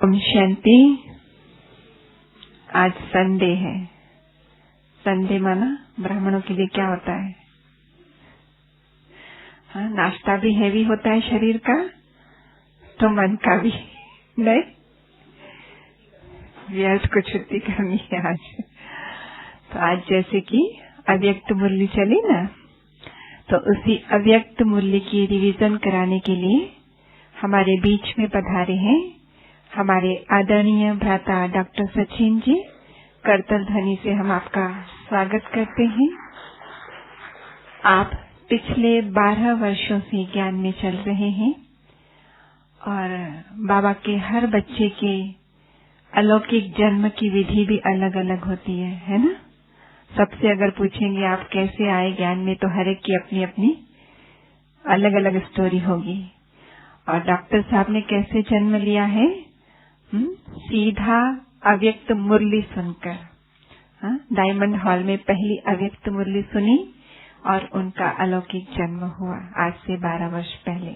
ओम शांति। आज संडे है। संडे माना ब्राह्मणों के लिए क्या होता है? हाँ, नाश्ता भी हैवी होता है शरीर का, तो मन का भी नहीं। व्यर्थ को छुट्टी करनी है आज। तो आज जैसे कि अव्यक्त मूल्य चली ना, तो उसी अव्यक्त मूल्य की रिवीजन कराने के लिए हमारे बीच में पधारे हैं हमारे आदरणीय भ्राता डॉक्टर सचिन जी। करतल ध्वनि से हम आपका स्वागत करते हैं। आप पिछले 12 वर्षों से ज्ञान में चल रहे हैं और बाबा के हर बच्चे के अलौकिक जन्म की विधि भी अलग अलग होती है ना? सबसे अगर पूछेंगे आप कैसे आए ज्ञान में, तो हर एक की अपनी अपनी अलग अलग स्टोरी होगी। और डॉक्टर साहब ने कैसे जन्म लिया है? सीधा अव्यक्त मुरली सुनकर। डायमंड हॉल में पहली अव्यक्त मुरली सुनी और उनका अलौकिक जन्म हुआ आज से 12 वर्ष पहले।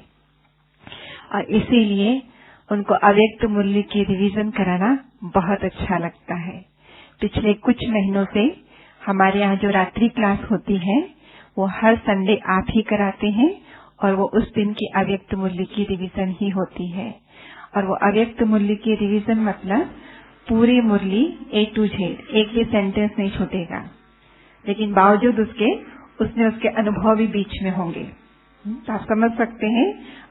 और इसीलिए उनको अव्यक्त मुरली की रिवीजन कराना बहुत अच्छा लगता है। पिछले कुछ महीनों से हमारे यहाँ जो रात्रि क्लास होती है वो हर संडे आप ही कराते हैं और वो उस दिन की अव्यक्त मूल्य की रिवीजन ही होती है। और वो अव्यक्त मूल्य की रिवीजन मतलब पूरी मुरली A to Z, एक भी सेंटेंस नहीं छूटेगा, लेकिन बावजूद उसके अनुभव भी बीच में होंगे। तो आप समझ सकते हैं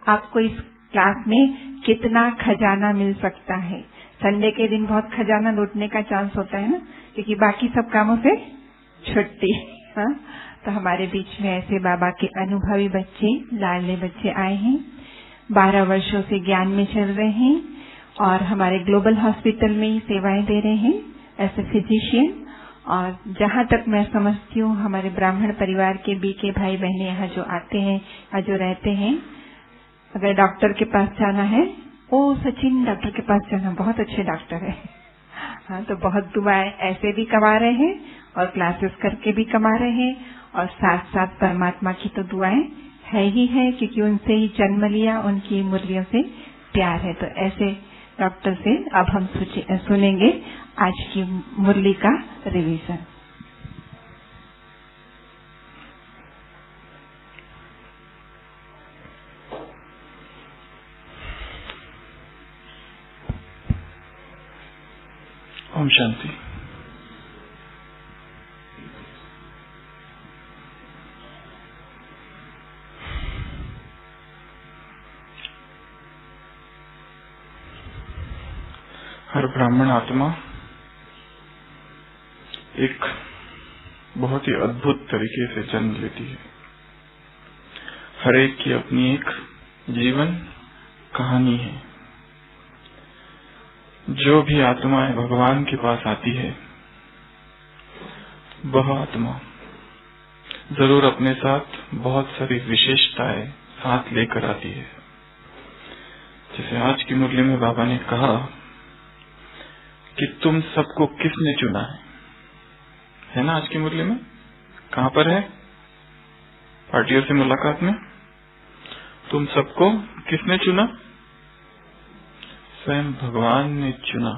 आपको इस क्लास में कितना खजाना मिल सकता है। संडे के दिन बहुत खजाना लूटने का चांस होता है ना, क्योंकि बाकी सब कामों से छुट्टी। तो हमारे बीच में ऐसे बाबा के अनुभवी बच्चे, लाडले बच्चे आए हैं। 12 वर्षों से ज्ञान में चल रहे हैं और हमारे ग्लोबल हॉस्पिटल में ही सेवाएं दे रहे हैं एज ए फिजिशियन। और जहां तक मैं समझती हूँ हमारे ब्राह्मण परिवार के बीके भाई बहने यहाँ जो आते हैं या जो रहते हैं, अगर डॉक्टर के पास जाना है, ओ सचिन डॉक्टर के पास जाना, बहुत अच्छे डॉक्टर है। हाँ, तो बहुत दुआएं ऐसे भी कमा रहे हैं और क्लासेस करके भी कमा रहे हैं, और साथ साथ परमात्मा की तो दुआएं है ही है, क्योंकि उनसे ही जन्म लिया, उनकी मुरलियों से प्यार है। तो ऐसे डॉक्टर से अब हम सुनेंगे आज की मुरली का रिवीजन। ओम शांति। हर ब्राह्मण आत्मा एक बहुत ही अद्भुत तरीके से जन्म लेती है। हर एक की अपनी एक जीवन कहानी है। जो भी आत्माएं भगवान के पास आती है, वह आत्मा जरूर अपने साथ बहुत सारी विशेषताएं साथ लेकर आती है। जैसे आज की मुरली में बाबा ने कहा कि तुम सबको किसने चुना है ना? आज की मुरली में कहाँ पर है? पार्टियों से मुलाकात में तुम सबको किसने चुना? स्वयं भगवान ने चुना।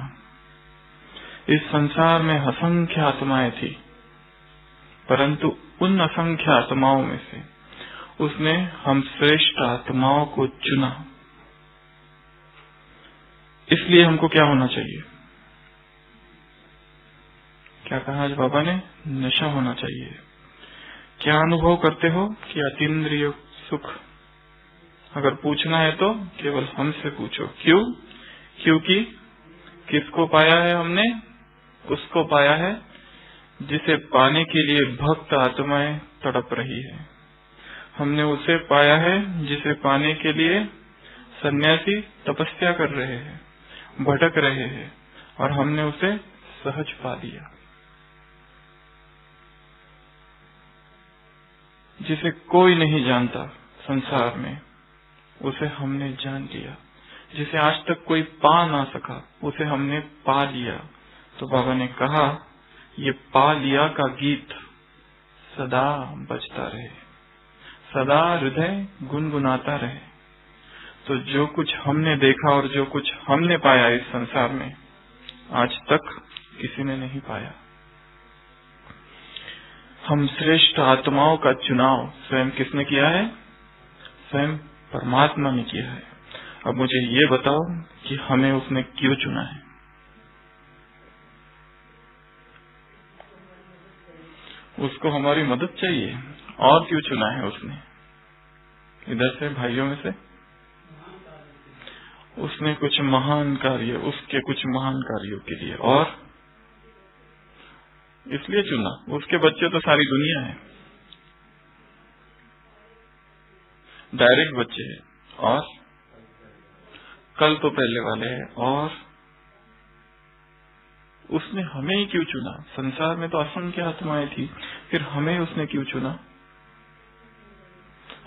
इस संसार में असंख्य आत्माएं थी, परंतु उन असंख्य आत्माओं में से उसने हम श्रेष्ठ आत्माओं को चुना। इसलिए हमको क्या होना चाहिए? क्या कहा आज बाबा ने? नशा होना चाहिए। क्या अनुभव करते हो कि अतीन्द्रिय सुख? अगर पूछना है तो केवल हमसे पूछो। क्यों? क्योंकि किसको पाया है हमने? उसको पाया है जिसे पाने के लिए भक्त आत्माएं तड़प रही है। हमने उसे पाया है जिसे पाने के लिए सन्यासी तपस्या कर रहे हैं, भटक रहे हैं, और हमने उसे सहज पा लिया। जिसे कोई नहीं जानता संसार में, उसे हमने जान लिया। जिसे आज तक कोई पा ना सका, उसे हमने पा लिया। तो बाबा ने कहा, ये पा लिया का गीत सदा बजता रहे, सदा हृदय गुनगुनाता रहे। तो जो कुछ हमने देखा और जो कुछ हमने पाया इस संसार में, आज तक किसी ने नहीं पाया। हम श्रेष्ठ आत्माओं का चुनाव स्वयं किसने किया है? स्वयं परमात्मा ने किया है। अब मुझे ये बताओ कि हमें उसने क्यों चुना है? उसको हमारी मदद चाहिए, और क्यों चुना है उसने? इधर से भाइयों में से उसने कुछ महान कार्य, उसके कुछ महान कार्यों के लिए, और इसलिए चुना। उसके बच्चे तो सारी दुनिया है, डायरेक्ट बच्चे हैं, और कल तो पहले वाले हैं, और उसने हमें ही क्यों चुना? संसार में तो असंख्य आत्माएं थी, फिर हमें उसने क्यों चुना?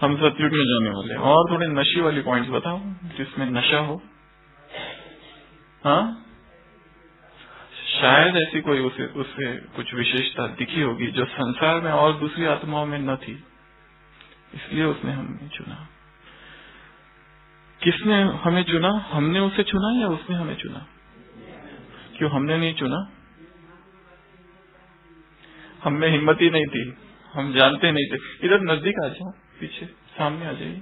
हम सतयुग में जाने वाले हैं। और थोड़े नशे वाली पॉइंट्स बताओ जिसमें नशा हो। हाँ, शायद ऐसी कोई उसे कुछ विशेषता दिखी होगी जो संसार में और दूसरी आत्माओं में न थी, इसलिए उसने हमें चुना। किसने हमें चुना? हमने उसे चुना या उसने हमें चुना? क्यों हमने नहीं चुना? हम में हिम्मत ही नहीं थी, हम जानते नहीं थे। इधर नजदीक आ जाओ, पीछे सामने आ जाइए।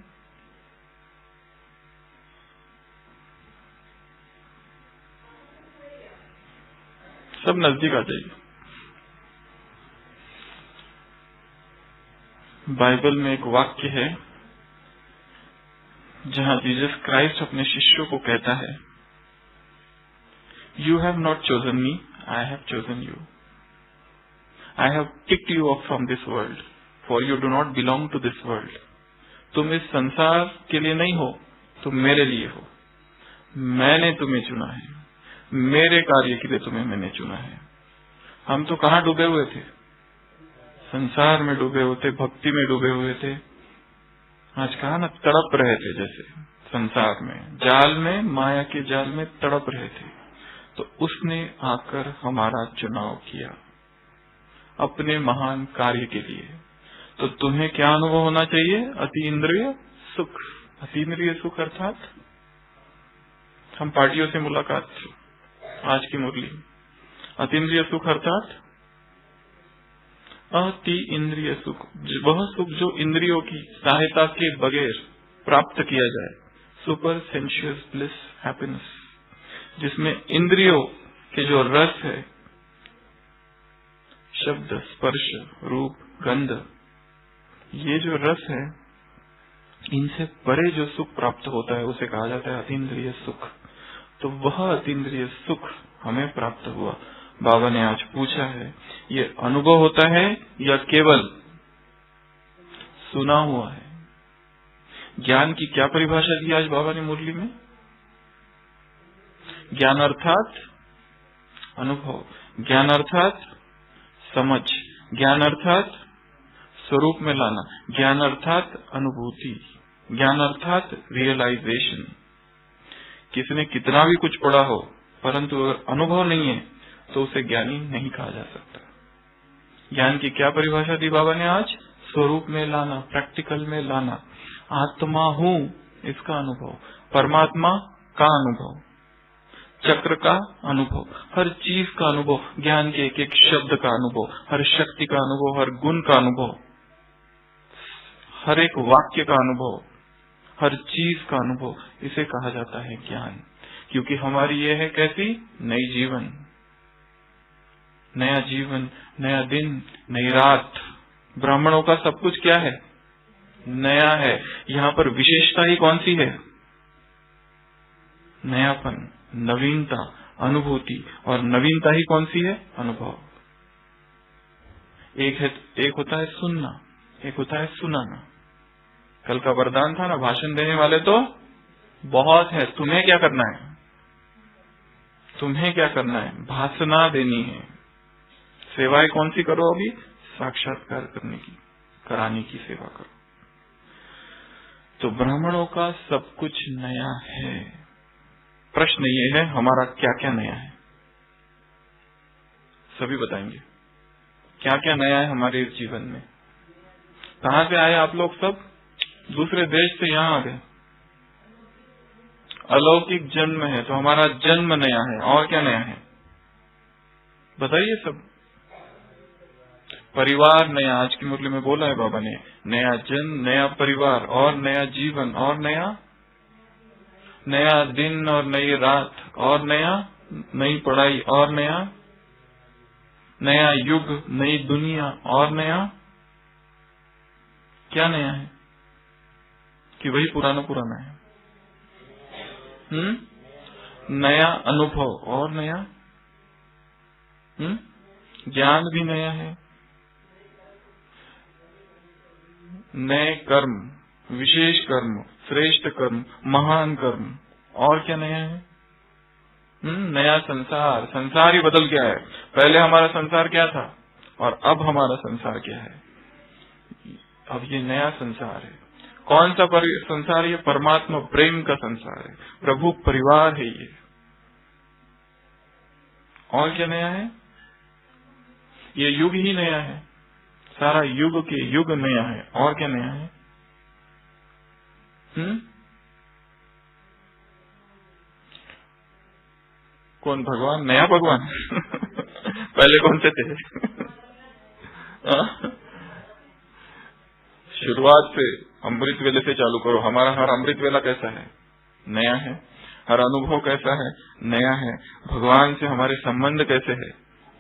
सब नजदीक आ जाइए। बाइबल में एक वाक्य है जहां जीसस क्राइस्ट अपने शिष्यों को कहता है, you have not chosen me, I have chosen you. I have picked you up from this world, for you do not belong to this world. तुम इस संसार के लिए नहीं हो, तुम मेरे लिए हो। मैंने तुम्हें चुना है, मेरे कार्य के लिए तुम्हें मैंने चुना है। हम तो कहाँ डूबे हुए थे? संसार में डूबे हुए थे, भक्ति में डूबे हुए थे। आज कहा ना, तड़प रहे थे, जैसे संसार में, जाल में, माया के जाल में तड़प रहे थे। तो उसने आकर हमारा चुनाव किया अपने महान कार्य के लिए। तो तुम्हें क्या अनुभव होना चाहिए? अति इंद्रिय सुख। अति इंद्रिय सुख अर्थात हम पार्टियों से मुलाकात थी, आज की मुरली। अति इंद्रिय सुख अर्थात अति इंद्रिय सुख, वह सुख जो इंद्रियों की सहायता के बगैर प्राप्त किया जाए। सुपर सेंशुअस ब्लिस हैप्पीनेस, जिसमें इंद्रियों के जो रस है, शब्द, स्पर्श, रूप, गंध, ये जो रस है, इनसे परे जो सुख प्राप्त होता है उसे कहा जाता है अतीन्द्रिय सुख। तो वह अतीन्द्रिय सुख हमें प्राप्त हुआ। बाबा ने आज पूछा है, ये अनुभव होता है या केवल सुना हुआ है? ज्ञान की क्या परिभाषा दी आज बाबा ने मुरली में? ज्ञान अर्थात अनुभव, ज्ञान अर्थात समझ, ज्ञान अर्थात स्वरूप में लाना, ज्ञान अर्थात अनुभूति, ज्ञान अर्थात रियलाइजेशन। किसने कितना भी कुछ पढ़ा हो, परंतु अगर अनुभव नहीं है तो उसे ज्ञानी नहीं कहा जा सकता। ज्ञान की क्या परिभाषा दी बाबा ने आज? स्वरूप में लाना, प्रैक्टिकल में लाना। आत्मा हूँ, इसका अनुभव, परमात्मा का अनुभव, चक्र का अनुभव, हर चीज का अनुभव, ज्ञान के एक एक शब्द का अनुभव, हर शक्ति का अनुभव, हर गुण का अनुभव, हर एक वाक्य का अनुभव, हर चीज का अनुभव, इसे कहा जाता है ज्ञान। क्योंकि हमारी ये है कैसी? नई जीवन, नया जीवन, नया दिन, नई रात। ब्राह्मणों का सब कुछ क्या है? नया है। यहाँ पर विशेषता ही कौन सी है? नयापन, नवीनता, अनुभूति। और नवीनता ही कौन सी है? अनुभव। एक होता है सुनना, एक होता है सुनाना। कल का वरदान था ना, भाषण देने वाले तो बहुत है, तुम्हें क्या करना है? तुम्हें क्या करना है? भाषणा देनी है। सेवाएं कौन सी करो? अभी साक्षात्कार करने की, कराने की सेवा करो। तो ब्राह्मणों का सब कुछ नया है। प्रश्न ये है, हमारा क्या क्या नया है? सभी बताएंगे क्या क्या नया है हमारे इस जीवन में। कहाँ से आए आप लोग? सब दूसरे देश से यहाँ आ गए। अलौकिक जन्म है, तो हमारा जन्म नया है। और क्या नया है बताइए सब। परिवार नया, आज की मुरली में बोला है बाबा ने, नया जन्म, नया परिवार और नया जीवन और नया दिन और नई रात और नई पढ़ाई और नया युग, नई दुनिया और क्या नया है कि वही पुराना है? नया अनुभव और ज्ञान भी नया है, नए कर्म, विशेष कर्म, श्रेष्ठ कर्म, महान कर्म और क्या नया है? नया संसार। संसार ही बदल गया है। पहले हमारा संसार क्या था और अब हमारा संसार क्या है? अब ये नया संसार है। कौन सा संसार? ये परमात्मा प्रेम का संसार है, प्रभु परिवार है ये। और क्या नया है? ये युग ही नया है, सारा युग के युग नया है। और क्या नया है? कौन भगवान? नया भगवान पहले कौन से थे? शुरुआत से अमृत वेले से चालू करो। हमारा हर अमृत वेला कैसा है? नया है। हर अनुभव कैसा है? नया है। भगवान से हमारे संबंध कैसे है?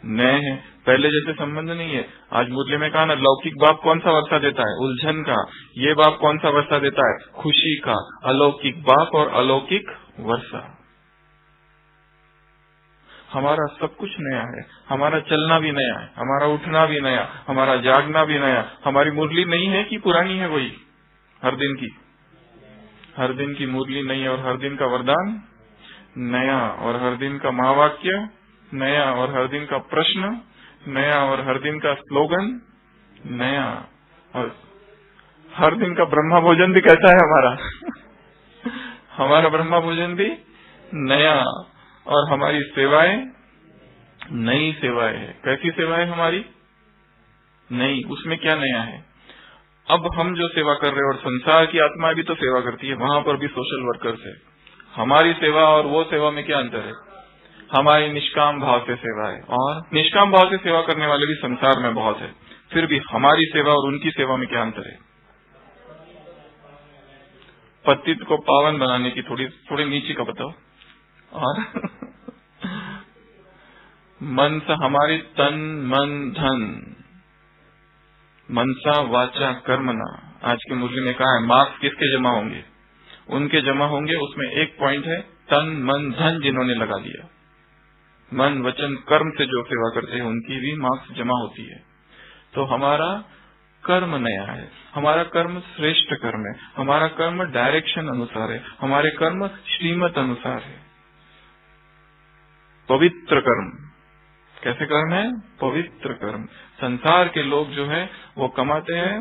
नए हैं। पहले जैसे संबंध नहीं है। आज मुरली में कहा ना, लौकिक बाप कौन सा वर्षा देता है? उलझन का। ये बाप कौन सा वर्षा देता है? खुशी का। अलौकिक बाप और अलौकिक वर्षा। हमारा सब कुछ नया है। हमारा चलना भी नया है, हमारा उठना भी नया, हमारा जागना भी नया। हमारी मुरली नहीं है कि पुरानी है वही हर दिन की? हर दिन की मुरली नई और हर दिन का वरदान नया और हर दिन का महावाक्य नया और हर दिन का प्रश्न नया और हर दिन का स्लोगन नया। और हर दिन का ब्रह्मा भोजन भी कैसा है हमारा? हमारा ब्रह्मा भोजन भी नया। और हमारी सेवाएं नई सेवाएं है। कैसी सेवाएं हमारी? नई। उसमें क्या नया है? अब हम जो सेवा कर रहे हैं, और संसार की आत्मा भी तो सेवा करती है, वहां पर भी सोशल वर्कर्स है। हमारी सेवा और वो सेवा में क्या अंतर है? हमारी निष्काम भाव से सेवा है, और निष्काम भाव से सेवा करने वाले भी संसार में बहुत है। फिर भी हमारी सेवा और उनकी सेवा में क्या अंतर है? पतित को पावन बनाने की थोड़ी नीचे का बताओ। और मनसा, हमारी तन मन धन, मनसा वाचा कर्मणा। आज की मुरली में कहा है, मार्क्स किसके जमा होंगे? उनके जमा होंगे। उसमें एक पॉइंट है, तन मन धन जिन्होंने लगा लिया। मन वचन कर्म से जो सेवा करते हैं उनकी भी मार्क्स जमा होती है। तो हमारा कर्म नया है, हमारा कर्म श्रेष्ठ कर्म है, हमारा कर्म डायरेक्शन अनुसार है, हमारे कर्म श्रीमत अनुसार है। पवित्र कर्म। कैसे कर्म है? पवित्र कर्म। संसार के लोग जो है वो कमाते हैं,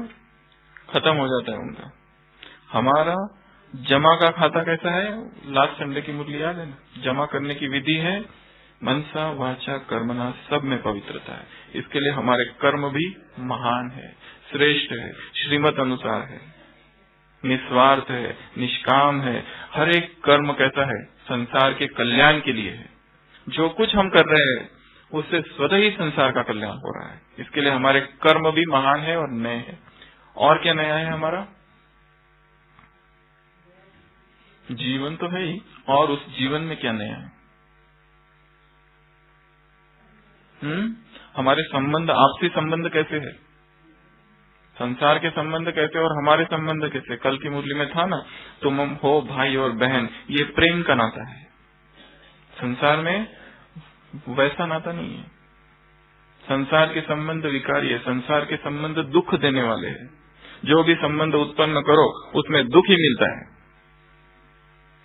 खत्म हो जाता है उनका। हमारा जमा का खाता कैसा है? लास्ट संडे की मुरली याद है ना? जमा करने की विधि है मनसा वाचा कर्मणा, सब में पवित्रता है। इसके लिए हमारे कर्म भी महान है, श्रेष्ठ है, श्रीमत अनुसार है, निस्वार्थ है, निष्काम है। हर एक कर्म कैसा है? संसार के कल्याण के लिए है। जो कुछ हम कर रहे हैं उससे स्वतः ही संसार का कल्याण हो रहा है। इसके लिए हमारे कर्म भी महान है और नए हैं। और क्या नया है हमारा? जीवन तो है ही, और उस जीवन में क्या नया है? हमारे संबंध, आपसी संबंध कैसे है? संसार के संबंध कैसे और हमारे संबंध कैसे? कल की मुरली में था ना, तुम हो भाई और बहन, ये प्रेम का नाता है। संसार में वैसा नाता नहीं है। संसार के संबंध विकारी है, संसार के संबंध दुख देने वाले हैं। जो भी संबंध उत्पन्न करो उसमें दुख ही मिलता है,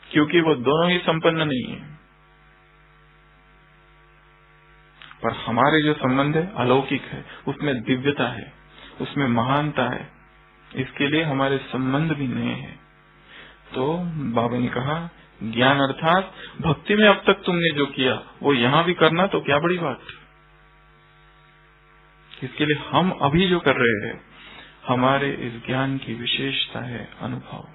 क्योंकि वो दोनों ही संपन्न नहीं है। पर हमारे जो संबंध है अलौकिक है, उसमें दिव्यता है, उसमें महानता है। इसके लिए हमारे संबंध भी नए हैं। तो बाबा ने कहा, ज्ञान अर्थात भक्ति में अब तक तुमने जो किया वो यहाँ भी करना, तो क्या बड़ी बात। इसके लिए हम अभी जो कर रहे हैं, हमारे इस ज्ञान की विशेषता है अनुभव।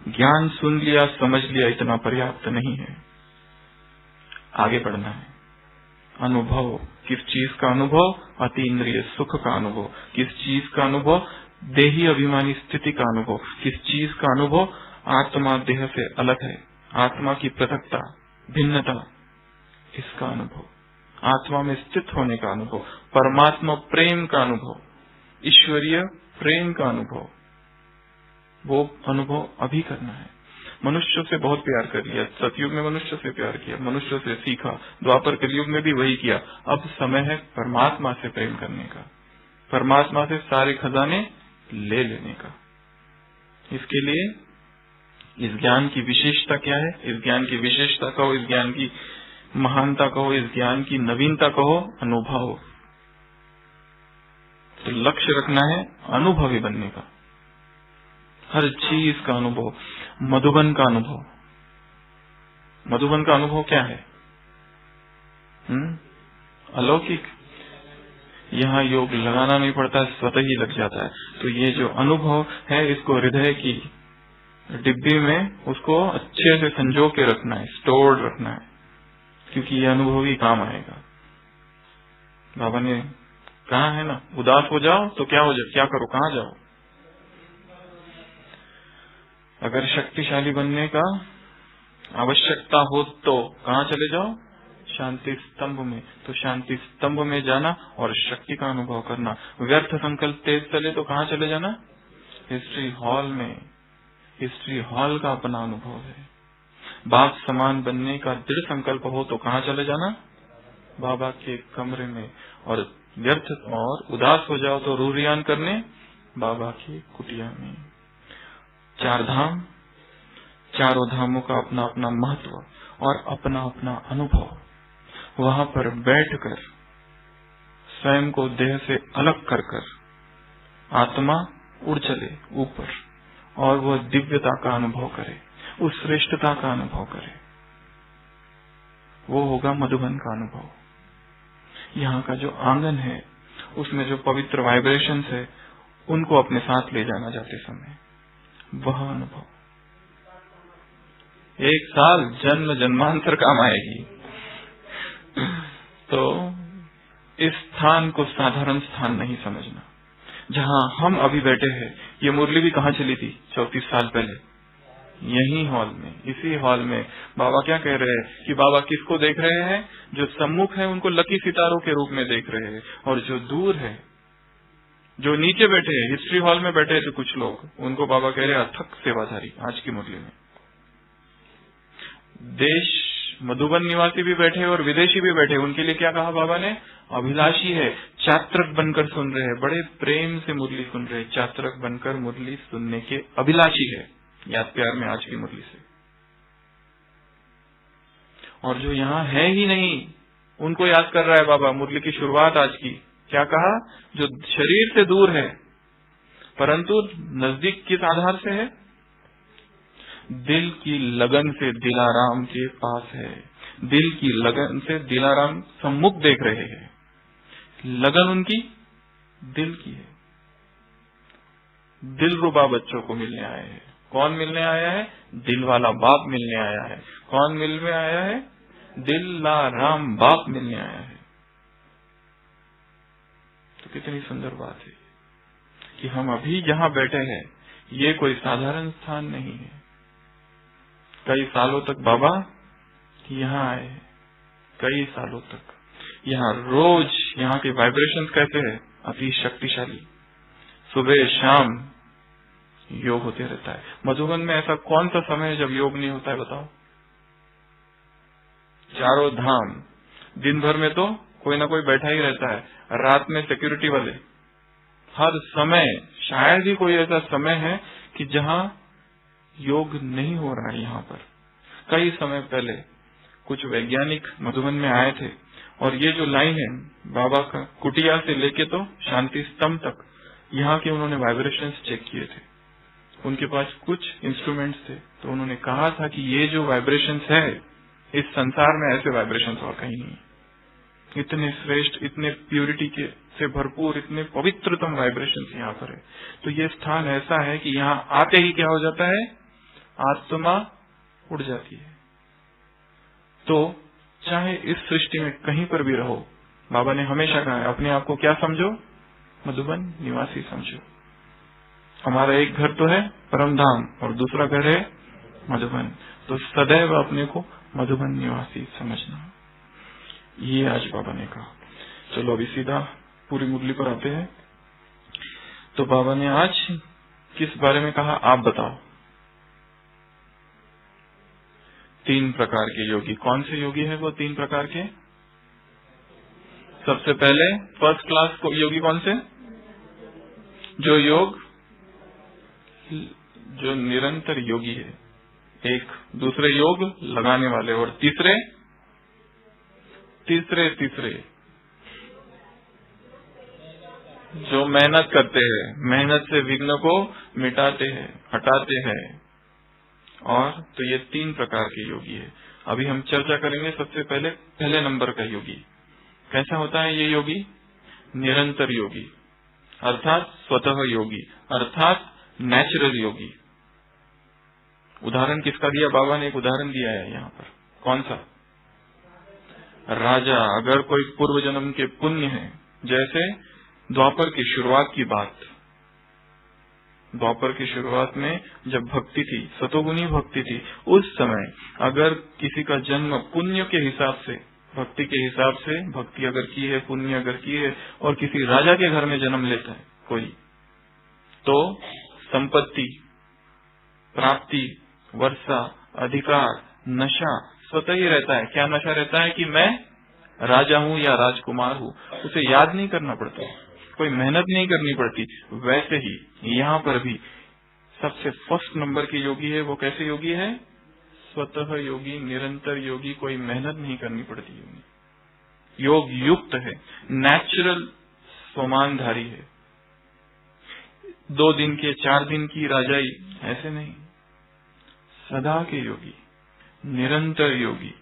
ज्ञान सुन लिया, समझ लिया, इतना पर्याप्त नहीं है, आगे बढ़ना है। अनुभव, किस चीज का अनुभव? अतीन्द्रिय सुख का अनुभव। किस चीज का अनुभव? देही अभिमानी स्थिति का अनुभव। किस चीज का अनुभव? आत्मा देह से अलग है, आत्मा की पृथकता, भिन्नता, इसका अनुभव, आत्मा में स्थित होने का अनुभव, परमात्मा प्रेम का अनुभव, ईश्वरीय प्रेम का अनुभव, वो अनुभव अभी करना है। मनुष्य से बहुत प्यार कर लिया, सतयुग में मनुष्य से प्यार किया, मनुष्य से सीखा, द्वापर कलयुग में भी वही किया। अब समय है परमात्मा से प्रेम करने का, परमात्मा से सारे खजाने ले लेने का। इसके लिए इस ज्ञान की विशेषता क्या है? इस ज्ञान की विशेषता कहो, इस ज्ञान की महानता कहो, इस ज्ञान की नवीनता कहो, अनुभव। तो लक्ष्य रखना है अनुभवी बनने का, हर चीज का अनुभव। मधुबन का अनुभव, मधुबन का अनुभव क्या है? अलौकिक। यहाँ योग लगाना नहीं पड़ता, स्वतः ही लग जाता है। तो ये जो अनुभव है, इसको हृदय की डिब्बी में उसको अच्छे से संजो के रखना है, स्टोर रखना है, क्योंकि ये अनुभव ही काम आएगा। बाबा ने कहा है ना, उदास हो जाओ तो क्या हो जाए, क्या करो, कहाँ जाओ? अगर शक्तिशाली बनने का आवश्यकता हो तो कहाँ चले जाओ? शांति स्तंभ में। तो शांति स्तंभ में जाना और शक्ति का अनुभव करना। व्यर्थ संकल्प तेज चले तो कहाँ चले जाना? हिस्ट्री हॉल में। हिस्ट्री हॉल का अपना अनुभव है। बाप समान बनने का दृढ़ संकल्प हो तो कहाँ चले जाना? बाबा के कमरे में। और व्यर्थ और उदास हो जाओ तो रूरियान करने बाबा की कुटिया में। चार धाम, चारों धामों का अपना अपना महत्व और अपना अपना अनुभव। वहां पर बैठकर स्वयं को देह से अलग कर आत्मा उड़ चले ऊपर और वह दिव्यता का अनुभव करे, उस श्रेष्ठता का अनुभव करे। वो होगा मधुबन का अनुभव। यहाँ का जो आंगन है उसमें जो पवित्र वाइब्रेशंस है उनको अपने साथ ले जाना जाते समय, वह अनुभव 1 साल जन्म जन्मांतर काम आएगी। तो इस स्थान को साधारण स्थान नहीं समझना। जहाँ हम अभी बैठे हैं, ये मुरली भी कहाँ चली थी 34 साल पहले? यही हॉल में, इसी हॉल में। बाबा क्या कह रहे हैं कि बाबा किसको देख रहे हैं? जो सम्मुख है उनको लकी सितारों के रूप में देख रहे हैं, और जो दूर है, जो नीचे बैठे हैं, हिस्ट्री हॉल में बैठे थे कुछ लोग, उनको बाबा कह रहे हैं अथक सेवाधारी। आज की मुरली में देश मधुबन निवासी भी बैठे और विदेशी भी बैठे, उनके लिए क्या कहा बाबा ने? अभिलाषी है, चात्रक बनकर सुन रहे हैं, बड़े प्रेम से मुरली सुन रहे हैं। चात्रक बनकर मुरली सुनने के अभिलाषी है, याद प्यार में आज की मुरली से। और जो यहाँ है ही नहीं उनको याद कर रहा है बाबा। मुरली की शुरुआत आज की क्या कहा? जो शरीर से दूर है परंतु नजदीक किस आधार से है? दिल की लगन से दिलाराम के पास है। दिल की लगन से दिलाराम सम्मुख देख रहे हैं। लगन उनकी दिल की है। दिलरुबा बच्चों को मिलने आए हैं। कौन मिलने आया है? दिल वाला बाप मिलने आया है। कौन मिलने आया है? दिलाराम बाप मिलने आया है। तो कितनी सुंदर बात है कि हम अभी जहाँ बैठे हैं ये कोई साधारण स्थान नहीं है। कई सालों तक बाबा यहाँ आए, कई सालों तक यहाँ रोज यहाँ के वाइब्रेशंस कैसे है? अति शक्तिशाली। सुबह शाम योग होते रहता है। मधुबन में ऐसा कौन सा समय है जब योग नहीं होता है बताओ? चारों धाम दिन भर में तो कोई ना कोई बैठा ही रहता है, रात में सिक्योरिटी वाले, हर समय। शायद ही कोई ऐसा समय है कि जहाँ योग नहीं हो रहा है। यहाँ पर कई समय पहले कुछ वैज्ञानिक मधुबन में आए थे और ये जो लाइन है बाबा का कुटिया से लेके तो शांति स्तंभ तक, यहाँ के उन्होंने वाइब्रेशंस चेक किए थे। उनके पास कुछ इंस्ट्रूमेंट्स थे, तो उन्होंने कहा था कि ये जो वाइब्रेशंस है इस संसार में ऐसे वाइब्रेशंस और कहीं नहीं। इतने श्रेष्ठ, इतने प्यूरिटी के से भरपूर, इतने पवित्रतम वाइब्रेशंस यहाँ पर है। तो ये स्थान ऐसा है कि यहाँ आते ही क्या हो जाता है? आत्मा उड़ जाती है। तो चाहे इस सृष्टि में कहीं पर भी रहो, बाबा ने हमेशा कहा है अपने आप को क्या समझो, मधुबन निवासी समझो। हमारा एक घर तो है परमधाम और दूसरा घर है मधुबन, तो सदैव अपने को मधुबन निवासी समझना, ये आज बाबा ने कहा। चलो अभी सीधा पूरी मुरली पर आते हैं। तो बाबा ने आज किस बारे में कहा, आप बताओ। 3 प्रकार के योगी। कौन से योगी है वो 3 प्रकार के? सबसे पहले फर्स्ट क्लास को योगी कौन से? जो निरंतर योगी है, एक। दूसरे योग लगाने वाले, और तीसरे जो मेहनत करते हैं, मेहनत से विघ्न को मिटाते हैं, हटाते हैं। और तो ये 3 प्रकार के योगी है। अभी हम चर्चा करेंगे सबसे पहले नंबर का योगी। कैसा होता है ये योगी? निरंतर योगी, अर्थात स्वतः योगी, अर्थात नेचुरल योगी। उदाहरण किसका दिया बाबा ने? एक उदाहरण दिया है यहाँ पर। कौन सा? राजा। अगर कोई पूर्व जन्म के पुण्य है, जैसे द्वापर की शुरुआत की बात, द्वापर की शुरुआत में जब भक्ति थी, सतोगुणी भक्ति थी, उस समय अगर किसी का जन्म पुण्य के हिसाब से, भक्ति के हिसाब से भक्ति अगर की है, पुण्य अगर की है, और किसी राजा के घर में जन्म लेता है कोई, तो संपत्ति, प्राप्ति, वर्षा, अधिकार, नशा स्वतः ही रहता है। क्या नशा रहता है? कि मैं राजा हूँ या राजकुमार हूँ। उसे याद नहीं करना पड़ता, कोई मेहनत नहीं करनी पड़ती। वैसे ही यहाँ पर भी सबसे फर्स्ट नंबर की योगी है, वो कैसे योगी है? स्वतः योगी, निरंतर योगी, कोई मेहनत नहीं करनी पड़ती योगी, योग युक्त है, नेचुरल स्वमानधारी है। 2 दिन के 4 दिन की राजाई ऐसे नहीं, सदा के योगी, निरंतर योगी,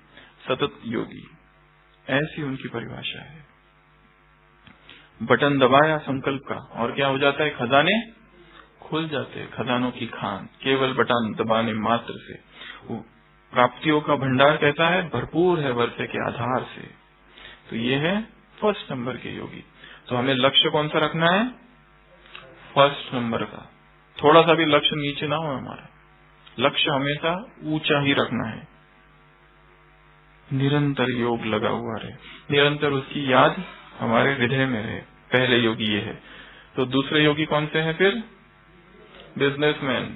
सतत योगी, ऐसी उनकी परिभाषा है। बटन दबाया संकल्प का और क्या हो जाता है? खजाने खुल जाते हैं, खजानों की खान, केवल बटन दबाने मात्र से। प्राप्तियों का भंडार कैसा है? भरपूर है वर्षे के आधार से। तो ये है फर्स्ट नंबर के योगी। तो हमें लक्ष्य कौन सा रखना है? फर्स्ट नंबर का। थोड़ा सा भी लक्ष्य नीचे ना हो, हमारा लक्ष्य हमेशा ऊंचा ही रखना है। निरंतर योग लगा हुआ रहे, निरंतर उसकी याद हमारे हृदय में रहे। पहले योगी ये है। तो दूसरे योगी कौन से हैं फिर? बिजनेसमैन।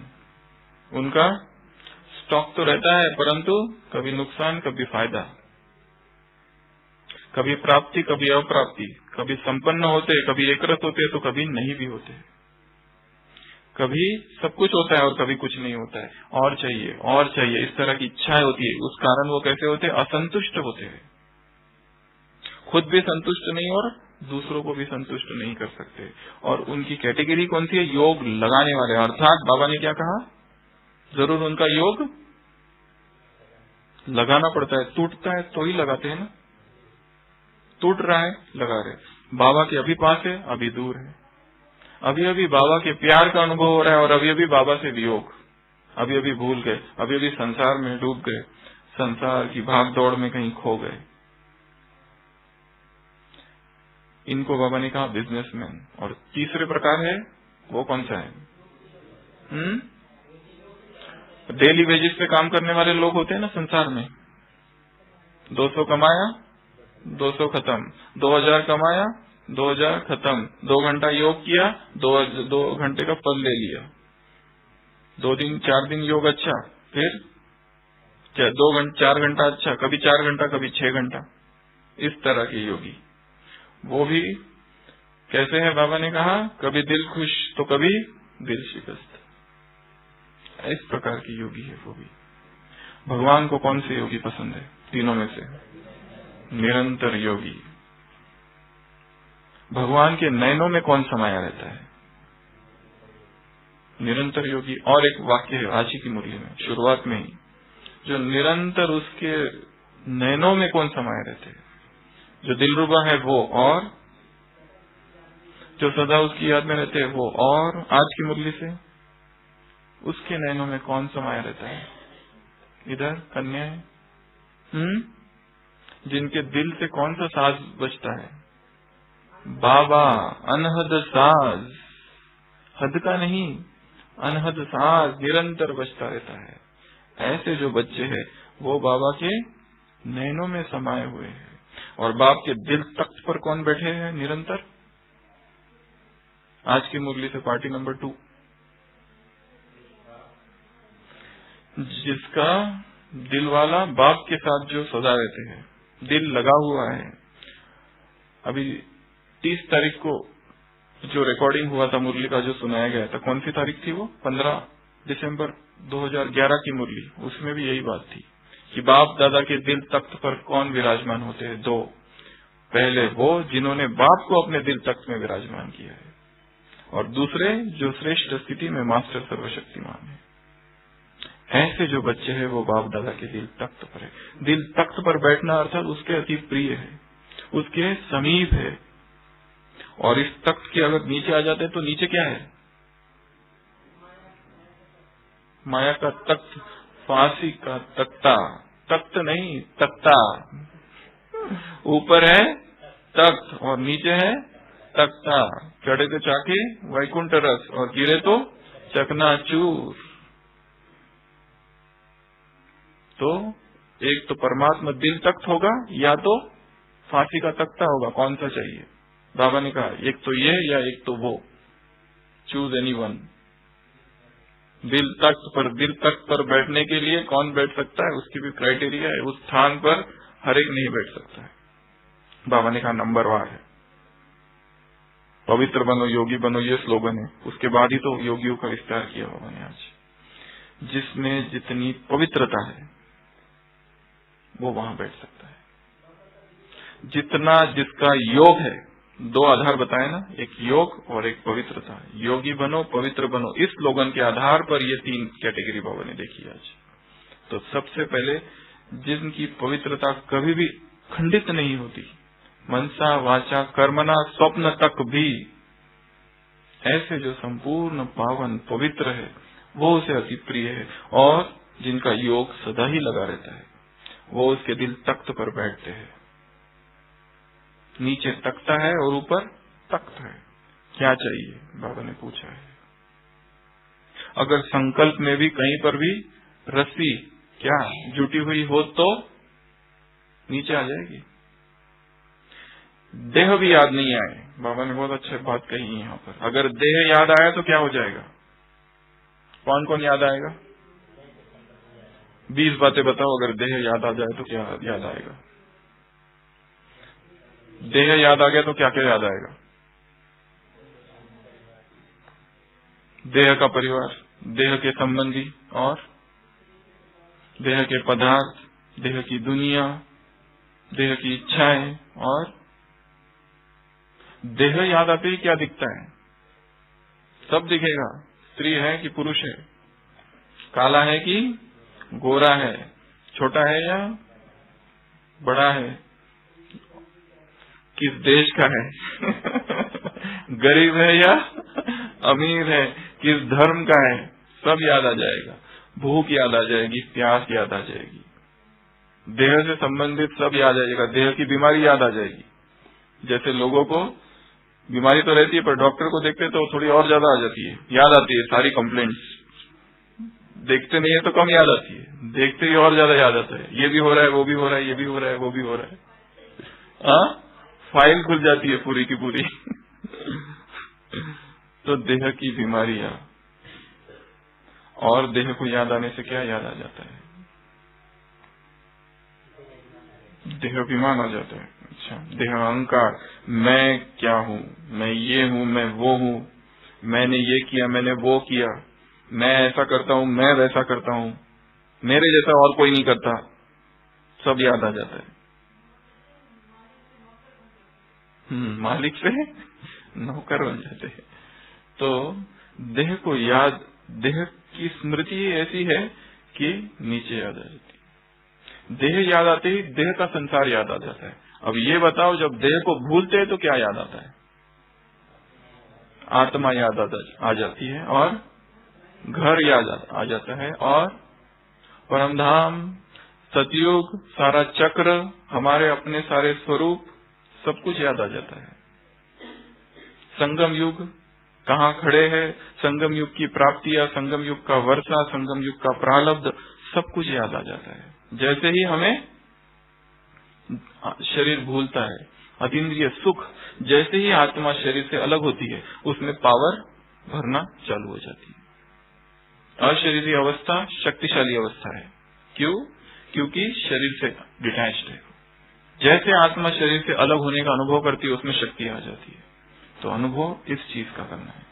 उनका स्टॉक तो रहता है, परंतु कभी नुकसान कभी फायदा, कभी प्राप्ति कभी अप्राप्ति, कभी संपन्न होते, कभी एकरस होते, तो कभी नहीं भी होते। कभी सब कुछ होता है और कभी कुछ नहीं होता है, और चाहिए, इस तरह की इच्छाएं होती है। उस कारण वो कैसे होते हैं? असंतुष्ट होते हैं, खुद भी संतुष्ट नहीं और दूसरों को भी संतुष्ट नहीं कर सकते। और उनकी कैटेगरी कौन सी है? योग लगाने वाले। अर्थात बाबा ने क्या कहा? जरूर उनका योग लगाना पड़ता है, टूटता है तो ही लगाते हैं ना। टूट रहा है, लगा रहे। बाबा के अभी पास है, अभी दूर है, अभी अभी बाबा के प्यार का अनुभव हो रहा है, और अभी अभी बाबा से वियोग, अभी अभी भूल गए, अभी अभी संसार में डूब गए, संसार की भाग दौड़ में कहीं खो गए। इनको बाबा ने कहा बिजनेसमैन। और तीसरे प्रकार है, वो कौन सा है? डेली वेजेस पे काम करने वाले लोग होते हैं ना संसार में। 200 कमाया, 200 खत्म, 2000 कमाया, 2000 खत्म, 2 घंटा योग किया, 2 घंटे का फल ले लिया। 2 दिन 4 दिन योग अच्छा, फिर 4 घंटा अच्छा, कभी 4 घंटा कभी 6 घंटा, इस तरह के योगी। वो भी कैसे है? बाबा ने कहा कभी दिल खुश तो कभी दिल शिकस्त, इस प्रकार की योगी है वो भी। भगवान को कौन से योगी पसंद है तीनों में से? निरंतर योगी। भगवान के नयनों में कौन समाया रहता है? निरंतर योगी। और एक वाक्य है आज ही की मुरली में, शुरुआत में ही, जो निरंतर उसके नयनों में कौन समाये रहते हैं? जो दिलरुबा है वो, और जो सदा उसकी याद में रहते हैं वो। और आज की मुरली से उसके नैनों में कौन समाया रहता है? इधर कन्याएं, जिनके दिल से कौन सा साज बजता है? बाबा, अनहद साज, हद का नहीं, अनहद साज निरंतर बजता रहता है। ऐसे जो बच्चे हैं वो बाबा के नैनों में समाये हुए हैं। और बाप के दिल तख्त पर कौन बैठे हैं निरंतर? आज की मुरली से पार्टी नंबर 2, जिसका दिल वाला बाप के साथ जो सदा रहते हैं, दिल लगा हुआ है। अभी 30 तारीख को जो रिकॉर्डिंग हुआ था मुरली का, जो सुनाया गया था, कौन सी तारीख थी वो? 15 दिसंबर 2011 की मुरली। उसमें भी यही बात थी कि बाप दादा के दिल तख्त पर कौन विराजमान होते हैं? 2। पहले वो जिन्होंने बाप को अपने दिल तख्त में विराजमान किया है, और दूसरे जो श्रेष्ठ स्थिति में मास्टर सर्वशक्तिमान है। ऐसे जो बच्चे हैं वो बाप दादा के दिल तख्त पर है। दिल तख्त पर बैठना अर्थात उसके अति प्रिय है, उसके समीप है। और इस तख्त के अगर नीचे आ जाते हैं तो नीचे क्या है? माया का तख्त, फांसी का तख्ता। तख्त नहीं, तख्ता। ऊपर है तख्त और नीचे है तख्ता। चढ़े तो चाके वैकुंठ रस और गिरे तो चकनाचूर। तो एक तो परमात्मा दिल तख्त होगा या तो फांसी का तख्ता होगा। कौन सा चाहिए? बाबा ने कहा एक तो ये या एक तो वो, चूज एनी वन। दिल तख्त पर बैठने के लिए कौन बैठ सकता है? उसकी भी क्राइटेरिया है। उस स्थान पर हर एक नहीं बैठ सकता है। बाबा ने कहा नंबरवार है। पवित्र बनो योगी बनो, ये स्लोगन है। उसके बाद ही तो योगियों का विस्तार किया बाबा ने आज। जिसमें जितनी पवित्रता है वो वहां बैठ सकता है। जितना जिसका योग है, 2 आधार बताए ना, एक योग और एक पवित्रता। योगी बनो पवित्र बनो, इस स्लोगन के आधार पर ये 3 कैटेगरी बाबा ने देखी आज। तो सबसे पहले जिनकी पवित्रता कभी भी खंडित नहीं होती, मनसा वाचा कर्मणा स्वप्न तक भी, ऐसे जो संपूर्ण पावन पवित्र है वो उसे अति प्रिय है। और जिनका योग सदा ही लगा रहता है वो उसके दिल तख्त पर बैठते हैं। नीचे तख्ता है और ऊपर तख्त है। क्या चाहिए? बाबा ने पूछा है। अगर संकल्प में भी कहीं पर भी रस्सी क्या जुटी हुई हो तो नीचे आ जाएगी। देह भी याद नहीं आए, बाबा ने बहुत अच्छी बात कही यहाँ पर। अगर देह याद आया तो क्या हो जाएगा? कौन कौन याद आएगा? 20 बातें बताओ। अगर देह याद आ जाए तो क्या याद आएगा? देह याद आ गया तो क्या क्या याद आएगा? देह का परिवार, देह के संबंधी और देह के पदार्थ, देह की दुनिया, देह की इच्छाएं। और देह याद आते ही क्या दिखता है? सब दिखेगा। स्त्री है कि पुरुष है, काला है कि गोरा है, छोटा है या बड़ा है, किस देश का है, गरीब है या अमीर है, किस धर्म का है, सब याद आ जाएगा। भूख याद आ जाएगी, प्यास याद आ जाएगी, देह से संबंधित सब याद आ जाएगा। देह की बीमारी याद आ जाएगी। जैसे लोगों को बीमारी तो रहती है पर डॉक्टर को देखते तो थोड़ी और ज्यादा आ जाती है, याद आती है सारी कंप्लेंट्स। देखते नहीं है तो कम याद आती है, देखते ही और ज्यादा याद आता है। ये भी हो रहा है, वो भी हो रहा है, ये भी हो रहा है, वो भी हो रहा है। फाइल खुल जाती है पूरी की पूरी। तो देह की बीमारियां, और देह को याद आने से क्या याद आ जाता है? देह अभिमान आ जाता है। अच्छा, देह अहंकार, मैं क्या हूँ, मैं ये हूँ, मैं वो हूँ, मैंने ये किया, मैंने वो किया, मैं ऐसा करता हूँ, मैं वैसा करता हूँ, मेरे जैसा और कोई नहीं करता, सब याद आ जाता है। मालिक से नौकर बन जाते हैं। तो देह को याद, देह की स्मृति ऐसी है कि नीचे याद आ जाती है। देह याद आते ही देह का संसार याद आ जाता है। अब ये बताओ, जब देह को भूलते हैं तो क्या याद आता है? आत्मा याद आ जाती है और घर याद आ जाता है, और परमधाम, सतयुग, सारा चक्र, हमारे अपने सारे स्वरूप, सब कुछ याद आ जाता है। संगम युग कहाँ खड़े हैं, संगम युग की प्राप्तियां, संगम युग का वर्षा, संगम युग का प्रारब्ध, सब कुछ याद आ जाता है। जैसे ही हमें शरीर भूलता है, अतीन्द्रिय सुख, जैसे ही आत्मा शरीर से अलग होती है, उसमें पावर भरना चालू हो जाती है। अशरीरी अवस्था शक्तिशाली अवस्था है। क्यों? क्योंकि शरीर से डिटैच्ड है। जैसे आत्मा शरीर से अलग होने का अनुभव करती है, उसमें शक्ति आ जाती है। तो अनुभव इस चीज का करना है।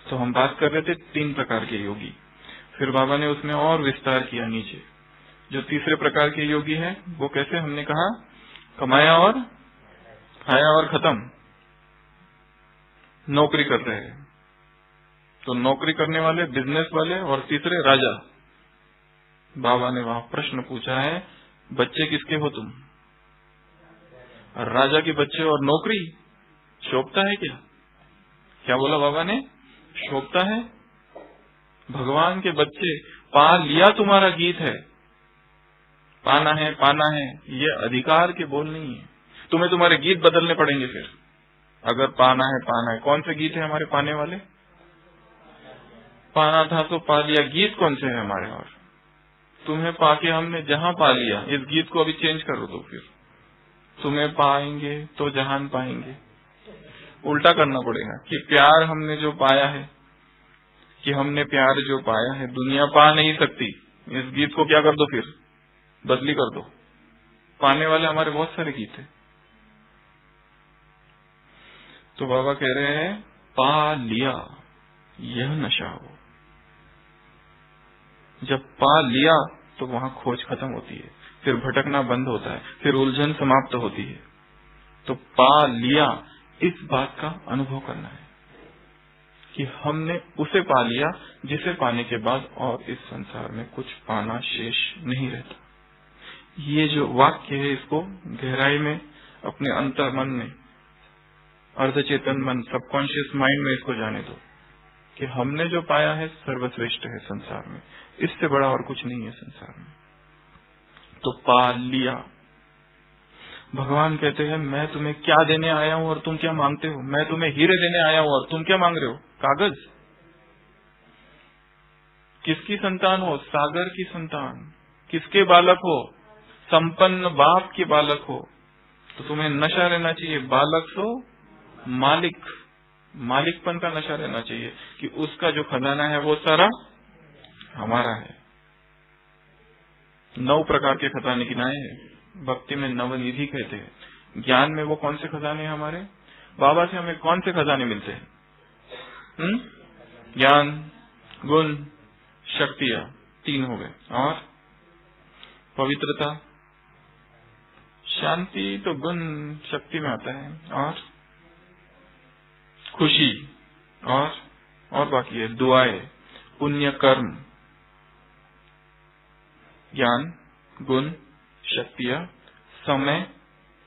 तो हम बात कर रहे थे 3 प्रकार के योगी, फिर बाबा ने उसमें और विस्तार किया नीचे। जो तीसरे प्रकार के योगी है वो कैसे, हमने कहा कमाया और खाया और खत्म, नौकरी कर रहे हैं। तो नौकरी करने वाले, बिजनेस वाले, और तीसरे राजा। बाबा ने वहां प्रश्न पूछा है, बच्चे किसके हो तुम? राजा के बच्चे और नौकरी शोभता है क्या? क्या बोला बाबा ने? शोभता है? भगवान के बच्चे, पा लिया तुम्हारा गीत है, पाना है, पाना है, ये अधिकार के बोल नहीं है। तुम्हें तुम्हारे गीत बदलने पड़ेंगे फिर, अगर पाना है, पाना है। कौन से गीत है हमारे पाने वाले? पाना था तो पा लिया, गीत कौन से है हमारे? और तुम्हें पाके हमने जहां पा लिया, इस गीत को अभी चेंज करो तो फिर तुम्हें पाएंगे तो जहान पाएंगे। उल्टा करना पड़ेगा कि प्यार हमने जो पाया है, कि हमने प्यार जो पाया है दुनिया पा नहीं सकती। इस गीत को क्या कर दो, फिर बदली कर दो। पाने वाले हमारे बहुत सारे गीत हैं। तो बाबा कह रहे हैं, पा लिया यह नशा हो। जब पा लिया तो वहां खोज खत्म होती है, फिर भटकना बंद होता है, फिर उलझन समाप्त होती है। तो पा लिया, इस बात का अनुभव करना है कि हमने उसे पा लिया जिसे पाने के बाद और इस संसार में कुछ पाना शेष नहीं रहता। ये जो वाक्य है, इसको गहराई में अपने अंतर मन में, अर्धचेतन मन, सबकॉन्शियस माइंड में इसको जाने दो कि हमने जो पाया है सर्वश्रेष्ठ है संसार में, इससे बड़ा और कुछ नहीं है संसार में। तो पा लिया। भगवान कहते हैं, मैं तुम्हें क्या देने आया हूं और तुम क्या मांगते हो? मैं तुम्हें हीरे देने आया हूं और तुम क्या मांग रहे हो? कागज। किसकी संतान हो? सागर की संतान। किसके बालक हो? संपन्न बाप के बालक हो। तो तुम्हें नशा रहना चाहिए, बालक हो मालिक, मालिकपन का नशा रहना चाहिए कि उसका जो खजाना है वो सारा हमारा है। 9 प्रकार के खजाने गिनाए हैं। भक्ति में नवनिधि कहते हैं। ज्ञान में वो कौन से खजाने हैं हमारे? बाबा से हमें कौन से खजाने मिलते हैं? ज्ञान, गुण, शक्तियां, 3 हो गए। और पवित्रता, शांति तो गुण शक्ति में आता है। और खुशी, और बाकी है दुआएं, पुण्य कर्म। ज्ञान, गुण, शक्तियां, समय,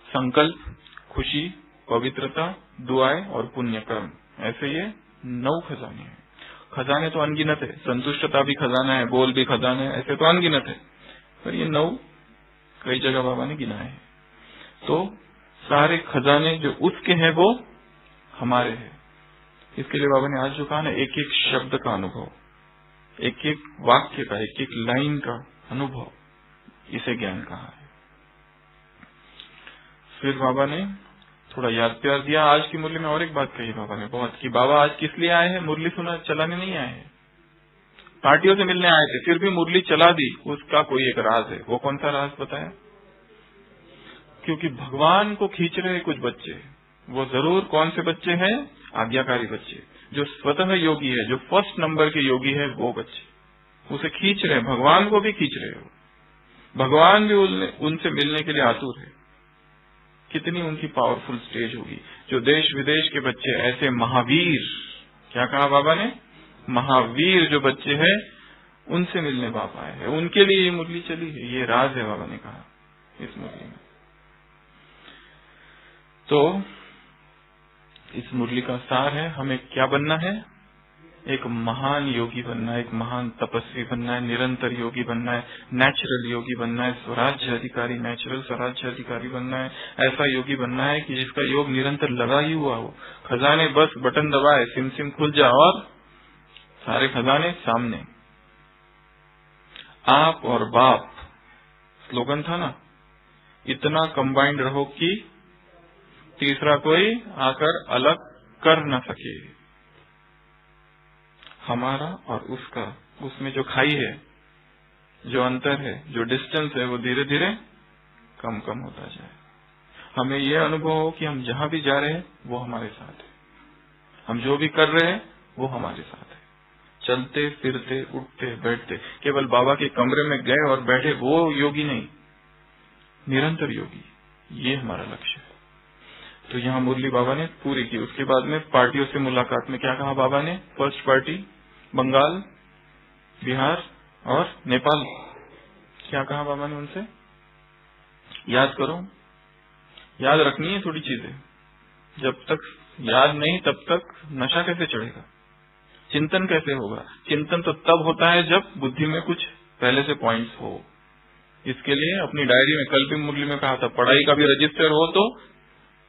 संकल्प, खुशी, पवित्रता, दुआएं और पुण्य कर्म। ऐसे ये 9 खजाने हैं। खजाने तो अनगिनत है, संतुष्टता भी खजाना है, बोल भी खजाना है, ऐसे तो अनगिनत है, पर ये 9 कई जगह बाबा ने गिनाए हैं। तो सारे खजाने जो उसके हैं वो हमारे हैं। इसके लिए बाबा ने आज जो कहा ना, एक एक शब्द का अनुभव, एक एक वाक्य का, एक एक लाइन का अनुभव, इसे ज्ञान कहा है। फिर बाबा ने थोड़ा याद प्यार दिया। आज की मुरली में और एक बात कही बाबा ने बहुत, कि बाबा आज किस लिए आए हैं? मुरली सुना चलाने नहीं आए हैं, पार्टियों से मिलने आए थे, फिर भी मुरली चला दी। उसका कोई एक राज है। वो कौन सा राज बताया? क्योंकि भगवान को खींच रहे कुछ बच्चे। वो जरूर कौन से बच्चे हैं? आज्ञाकारी बच्चे, जो स्वतः योगी है, जो फर्स्ट नंबर के योगी है, वो बच्चे उसे खींच रहे हैं। भगवान को भी खींच रहे हो, भगवान भी उनसे मिलने के लिए आतुर है। कितनी उनकी पावरफुल स्टेज होगी। जो देश विदेश के बच्चे, ऐसे महावीर, क्या कहा बाबा ने? महावीर जो बच्चे हैं, उनसे मिलने बाबा आए हैं। उनके लिए ये मुरली चली है, ये राज है बाबा ने कहा इस मुरली में। तो इस मुरली का सार है, हमें क्या बनना है? एक महान योगी बनना है, एक महान तपस्वी बनना है, निरंतर योगी बनना है, नेचुरल योगी बनना है, स्वराज्य अधिकारी, नेचुरल स्वराज्य अधिकारी बनना है। ऐसा योगी बनना है कि जिसका योग निरंतर लगा ही हुआ हो, खजाने बस बटन दबाए सिम सिम खुल जाए और सारे खजाने सामने। आप और बाप स्लोगन था ना, इतना कंबाइंड रहो कि तीसरा कोई आकर अलग कर न सके। हमारा और उसका, उसमें जो खाई है, जो अंतर है, जो डिस्टेंस है, वो धीरे धीरे कम कम होता जाए। हमें ये अनुभव हो कि हम जहां भी जा रहे हैं वो हमारे साथ है, हम जो भी कर रहे हैं वो हमारे साथ है। चलते फिरते उठते बैठते, केवल बाबा के कमरे में गए और बैठे वो योगी नहीं, निरंतर योगी, ये हमारा लक्ष्य है। तो यहाँ मुरली बाबा ने पूरी की। उसके बाद में पार्टियों से मुलाकात में क्या कहा बाबा ने? फर्स्ट पार्टी बंगाल, बिहार और नेपाल। क्या कहा बाबा ने उनसे? याद करो, याद रखनी है थोड़ी चीजें। जब तक याद नहीं तब तक नशा कैसे चढ़ेगा, चिंतन कैसे होगा? चिंतन तो तब होता है जब बुद्धि में कुछ पहले से पॉइंट्स हो। इसके लिए अपनी डायरी में, कल भी मुरली में कहा था, पढ़ाई का भी रजिस्टर हो तो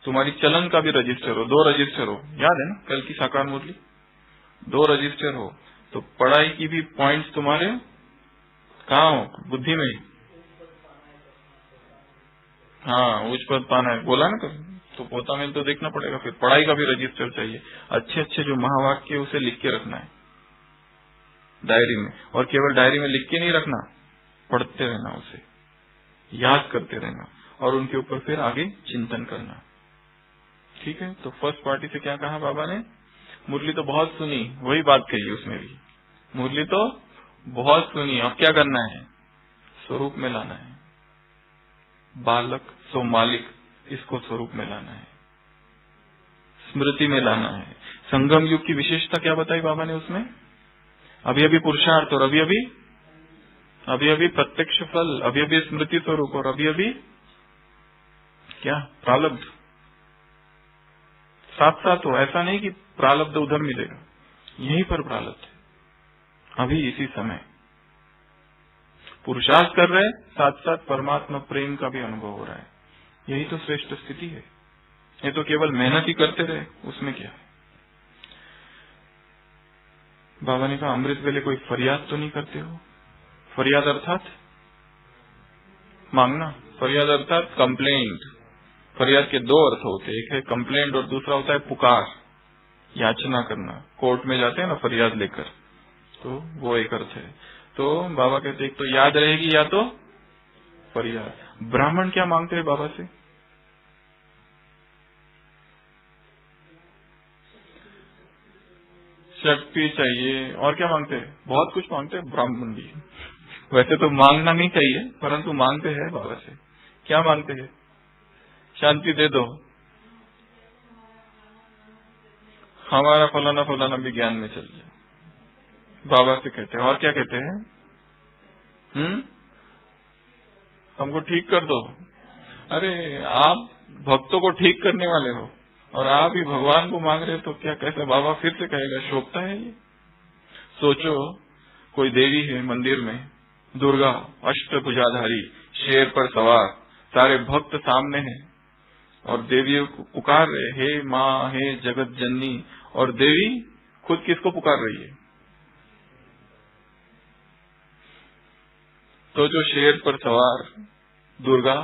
तुम्हारी चलन का भी रजिस्टर हो, 2 रजिस्टर हो। याद है ना कल की साकार मुरली? 2 रजिस्टर हो तो पढ़ाई की भी पॉइंट्स तुम्हारे कहाँ हो? बुद्धि में। हाँ, उच्च पद पाना है बोला ना तो पोता में तो देखना पड़ेगा। फिर पढ़ाई का भी रजिस्टर चाहिए, अच्छे अच्छे जो महावाक्य उसे लिख के रखना है डायरी में। और केवल डायरी में लिख के नहीं रखना, पढ़ते रहना, उसे याद करते रहना और उनके ऊपर फिर आगे चिंतन करना। ठीक है। तो फर्स्ट पार्टी से क्या कहा बाबा ने? मुरली तो बहुत सुनी, वही बात कही उसमें भी, मुरली तो बहुत सुनी, अब क्या करना है? स्वरूप में लाना है। बालक सो मालिक, इसको स्वरूप में लाना है, स्मृति में लाना है। संगम युग की विशेषता क्या बताई बाबा ने उसमें? अभी अभी पुरुषार्थ और अभी अभी प्रत्यक्ष फल, अभी अभी स्मृति स्वरूप और अभी अभी क्या? प्रारब्ध। साथ साथ हो, ऐसा नहीं कि प्रारब्ध उधर मिलेगा, यहीं पर प्रारब्ध है। अभी इसी समय पुरुषार्थ कर रहे, साथ साथ परमात्मा प्रेम का भी अनुभव हो रहा है। यही तो श्रेष्ठ स्थिति है। ये तो केवल मेहनत ही करते रहे, उसमें क्या है? बाबा ने कहा अमृत वेले कोई फरियाद तो नहीं करते हो? फरियाद अर्थात मांगना, फरियाद अर्थात कंप्लेंट। फरियाद के 2 अर्थ होते हैं, एक है कंप्लेंट और दूसरा होता है पुकार, याचना करना। कोर्ट में जाते हैं ना फरियाद लेकर, तो वो एक अर्थ है। तो बाबा कहते एक तो याद रहेगी या तो फरियाद। ब्राह्मण क्या मांगते हैं बाबा से? शक्ति चाहिए। और क्या मांगते हैं? बहुत कुछ मांगते हैं ब्राह्मण भी। वैसे तो मांगना नहीं चाहिए, परंतु मांगते हैं बाबा से। क्या मांगते हैं? शांति दे दो, हमारा फलाना फलाना भी ज्ञान में चल जाए, बाबा से कहते हैं। और क्या कहते हैं? हमको ठीक कर दो। अरे आप भक्तों को ठीक करने वाले हो और आप ही भगवान को मांग रहे हो, तो क्या कैसे बाबा फिर से कहेगा? शोभता है ये? सोचो कोई देवी है मंदिर में, दुर्गा अष्टभुजाधारी, शेर पर सवार, सारे भक्त सामने हैं और देवी को पुकार रहे, हे माँ, हे जगत जननी। और देवी खुद किसको पुकार रही है? तो जो शेर पर सवार दुर्गा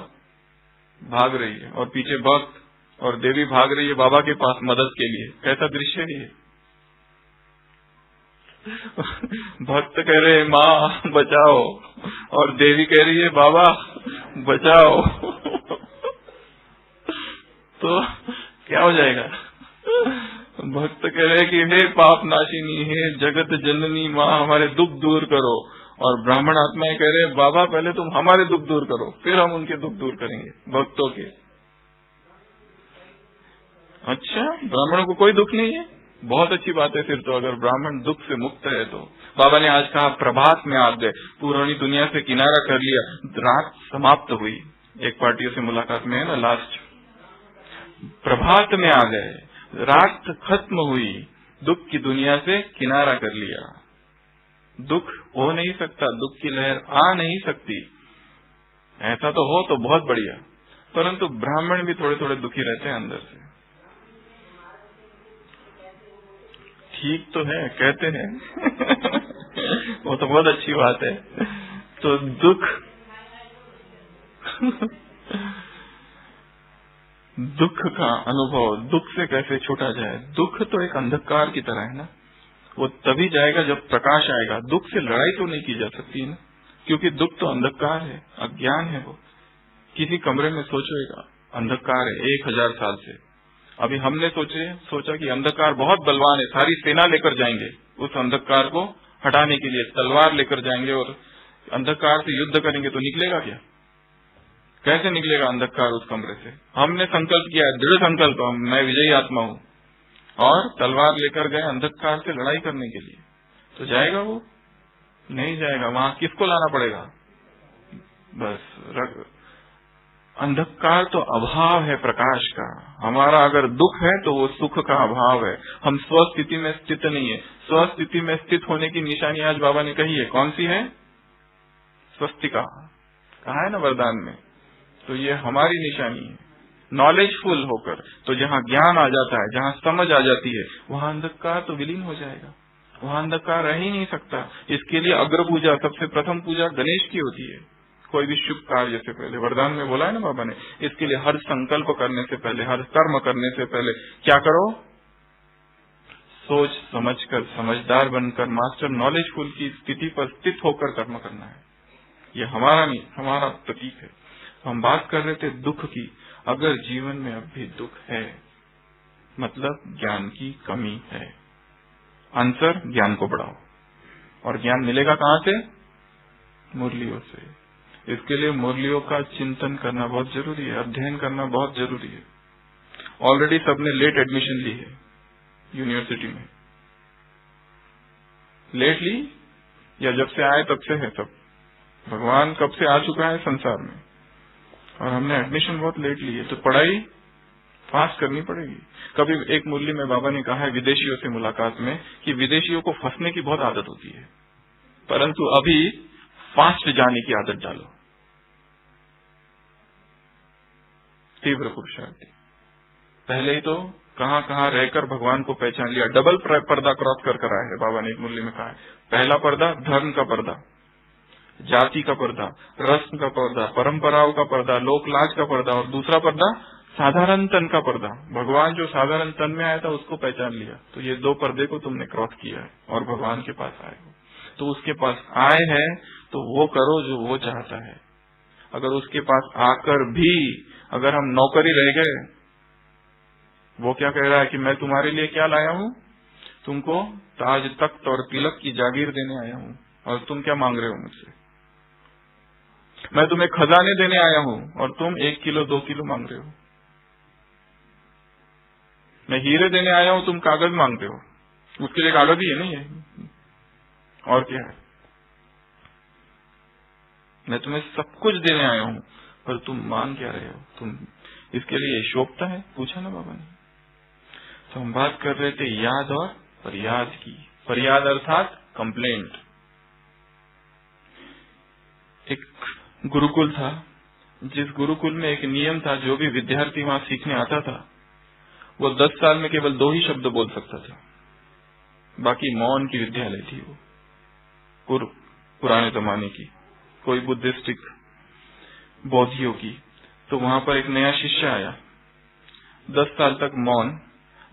भाग रही है और पीछे भक्त, और देवी भाग रही है बाबा के पास मदद के लिए। कैसा दृश्य है ये? भक्त कह रहे हैं माँ बचाओ और देवी कह रही है बाबा बचाओ। तो क्या हो जाएगा? भक्त कह रहे हैं कि हे पाप नाशिनी, हे जगत जननी माँ, हमारे दुख दूर करो। और ब्राह्मण आत्माएं कह रहे हैं बाबा पहले तुम हमारे दुख दूर करो, फिर हम उनके दुख दूर करेंगे, भक्तों के। अच्छा, ब्राह्मणों को कोई दुख नहीं है? बहुत अच्छी बात है। फिर तो अगर ब्राह्मण दुख से मुक्त है तो बाबा ने आज कहा प्रभात में आ गए, पुरानी दुनिया से किनारा कर लिया, रात समाप्त हुई। एक पार्टियों से मुलाकात में है ना लास्ट, प्रभात में आ गए, रात खत्म हुई, दुख की दुनिया से किनारा कर लिया। दुख हो नहीं सकता, दुख की लहर आ नहीं सकती। ऐसा तो हो तो बहुत बढ़िया, परंतु ब्राह्मण भी थोड़े थोड़े दुखी रहते हैं अंदर से। ठीक तो है, कहते हैं वो तो बहुत अच्छी बात है। तो दुख दुख का अनुभव, दुख से कैसे छूटा जाए। दुख तो एक अंधकार की तरह है ना, वो तभी जाएगा जब प्रकाश आएगा। दुख से लड़ाई तो नहीं की जा सकती ना, क्योंकि दुख तो अंधकार है, अज्ञान है। वो किसी कमरे में सोचेगा अंधकार है 1000 साल से, अभी हमने सोचा कि अंधकार बहुत बलवान है, सारी सेना लेकर जाएंगे उस अंधकार को हटाने के लिए, तलवार लेकर जाएंगे और अंधकार से युद्ध करेंगे, तो निकलेगा क्या? कैसे निकलेगा अंधकार उस कमरे से? हमने संकल्प किया, दृढ़ संकल्प, मैं विजयी आत्मा हूँ, और तलवार लेकर गए अंधकार से लड़ाई करने के लिए, तो जाएगा वो? नहीं जाएगा। वहां किसको लाना पड़ेगा? बस अंधकार तो अभाव है प्रकाश का। हमारा अगर दुख है तो वो सुख का अभाव है। हम स्वस्थिति में स्थित नहीं है। स्वस्थिति में स्थित होने की निशानी आज बाबा ने कही है। कौन सी है? स्वस्तिका, कहा है ना वरदान में। तो ये हमारी निशानी है, नॉलेजफुल होकर। तो जहाँ ज्ञान आ जाता है, जहाँ समझ आ जाती है, वहाँ अंधकार तो विलीन हो जाएगा, वहाँ अंधकार रह ही नहीं सकता। इसके लिए अग्र पूजा, सबसे प्रथम पूजा गणेश की होती है। कोई भी शुभ कार्य से पहले, वरदान में बोला है ना बाबा ने, इसके लिए हर संकल्प करने से पहले, हर कर्म करने से पहले क्या करो? सोच समझकर, समझदार बनकर, मास्टर नॉलेजफुल की स्थिति पर स्थित होकर कर्म करना है। ये हमारा नहीं, हमारा प्रतीक है। हम बात कर रहे थे दुख की। अगर जीवन में अब भी दुख है, मतलब ज्ञान की कमी है। आंसर, ज्ञान को बढ़ाओ। और ज्ञान मिलेगा कहाँ से? मुरलियों से। इसके लिए मुरलियों का चिंतन करना बहुत जरूरी है, अध्ययन करना बहुत जरूरी है। ऑलरेडी सबने लेट एडमिशन ली है यूनिवर्सिटी में। लेट ली या जब से आए तब से है सब? भगवान कब से आ चुका है संसार में, और हमने एडमिशन बहुत लेट ली है। तो पढ़ाई फास्ट करनी पड़ेगी। कभी एक मुरली में बाबा ने कहा है विदेशियों से मुलाकात में कि विदेशियों को फंसने की बहुत आदत होती है, परंतु अभी फास्ट जाने की आदत डालो। तीव्र पुरुषार्थी। पहले ही तो कहाँ कहाँ रहकर भगवान को पहचान लिया। डबल पर्दा क्रॉस कर आए हैं बाबा ने एक मुरली में कहा है। पहला पर्दा धर्म का पर्दा, जाति का पर्दा, रस्म का पर्दा, परंपराओं का पर्दा, लोकलाज का पर्दा, और दूसरा पर्दा साधारण तन का पर्दा। भगवान जो साधारण तन में आया था उसको पहचान लिया। तो ये दो पर्दे को तुमने क्रॉस किया है और भगवान के पास आए हो। तो उसके पास आए हैं तो वो करो जो वो चाहता है। अगर उसके पास आकर भी अगर हम नौकरी रह गए, वो क्या कह रहा है कि मैं तुम्हारे लिए क्या लाया हूँ? तुमको ताज तख्त और तिलक की जागीर देने आया हूँ, और तुम क्या मांग रहे हो मुझसे? मैं तुम्हें खजाने देने आया हूँ और तुम 1 किलो 2 किलो मांग रहे हो। मैं हीरे देने आया हूँ, तुम कागज मांगते हो। उसके लिए कागज ही है नहीं है, और क्या है? मैं तुम्हें सब कुछ देने आया हूँ, पर तुम मांग क्या रहे हो? तुम इसके लिए शोभता है? पूछा ना बाबा ने। तो हम बात कर रहे थे याद और फरियाद की। फरियाद अर्थात कंप्लेंट। एक गुरुकुल था, जिस गुरुकुल में एक नियम था, जो भी विद्यार्थी वहां सीखने आता था वो 10 साल में केवल 2 ही शब्द बोल सकता था। बाकी मौन की विद्यालय थी वो, पुराने जमाने की, कोई बुद्धिस्टिक बौद्धियों की। तो वहां पर एक नया शिष्य आया, 10 साल तक मौन,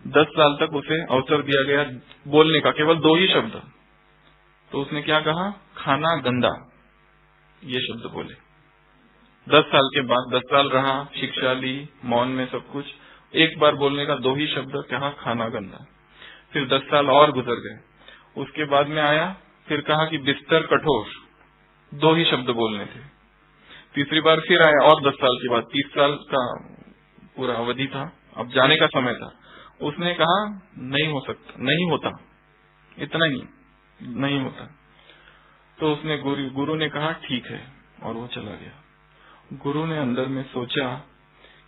10 साल तक उसे अवसर दिया गया बोलने का, केवल 2 ही शब्द। तो उसने क्या कहा? खाना गंदा, ये शब्द बोले। 10 साल के बाद 10 साल रहा, शिक्षा ली, मौन में सब कुछ, एक बार बोलने का 2 ही शब्द कहा, खाना गंदा। फिर 10 साल और गुजर गए, उसके बाद में आया, फिर कहा कि बिस्तर कठोर, 2 ही शब्द बोलने थे। तीसरी बार फिर आया और 10 साल के बाद, 30 साल का पूरा अवधि था, अब जाने का समय था। उसने कहा नहीं हो सकता, नहीं होता, इतना ही नहीं होता। तो उसने गुरु ने कहा ठीक है, और वो चला गया। गुरु ने अंदर में सोचा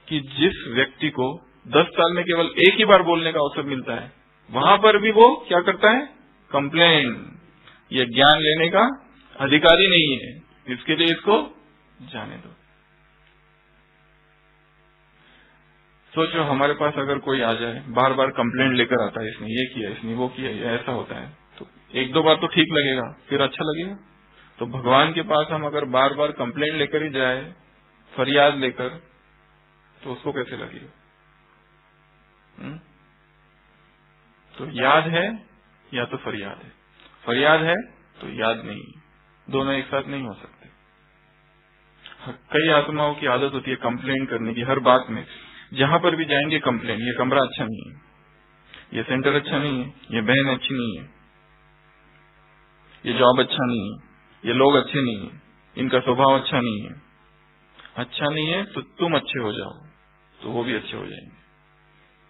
कि जिस व्यक्ति को 10 साल में केवल एक ही बार बोलने का अवसर मिलता है, वहां पर भी वो क्या करता है? कंप्लेन। ये ज्ञान लेने का अधिकारी नहीं है, इसके लिए इसको जाने दो। सोचो हमारे पास अगर कोई आ जाए, बार बार कंप्लेंट लेकर आता है, इसने ये किया, इसने वो किया, ये ऐसा होता है, तो एक दो बार तो ठीक लगेगा, फिर अच्छा लगेगा। तो भगवान के पास हम अगर बार बार कंप्लेंट लेकर ही जाए, फरियाद लेकर, तो उसको कैसे लगेगा? तो याद है या तो फरियाद है, फरियाद है तो याद नहीं, दोनों एक साथ नहीं हो सकते। कई आत्माओं की आदत होती है कंप्लेन करने की हर बात में, जहां पर भी जाएंगे कंप्लेन, ये कमरा अच्छा नहीं है, ये सेंटर अच्छा नहीं है, ये बहन अच्छी नहीं है, ये जॉब अच्छा नहीं है, ये लोग अच्छे नहीं है, इनका स्वभाव अच्छा नहीं है। अच्छा नहीं है तो तुम अच्छे हो जाओ, तो वो भी अच्छे हो जाएंगे।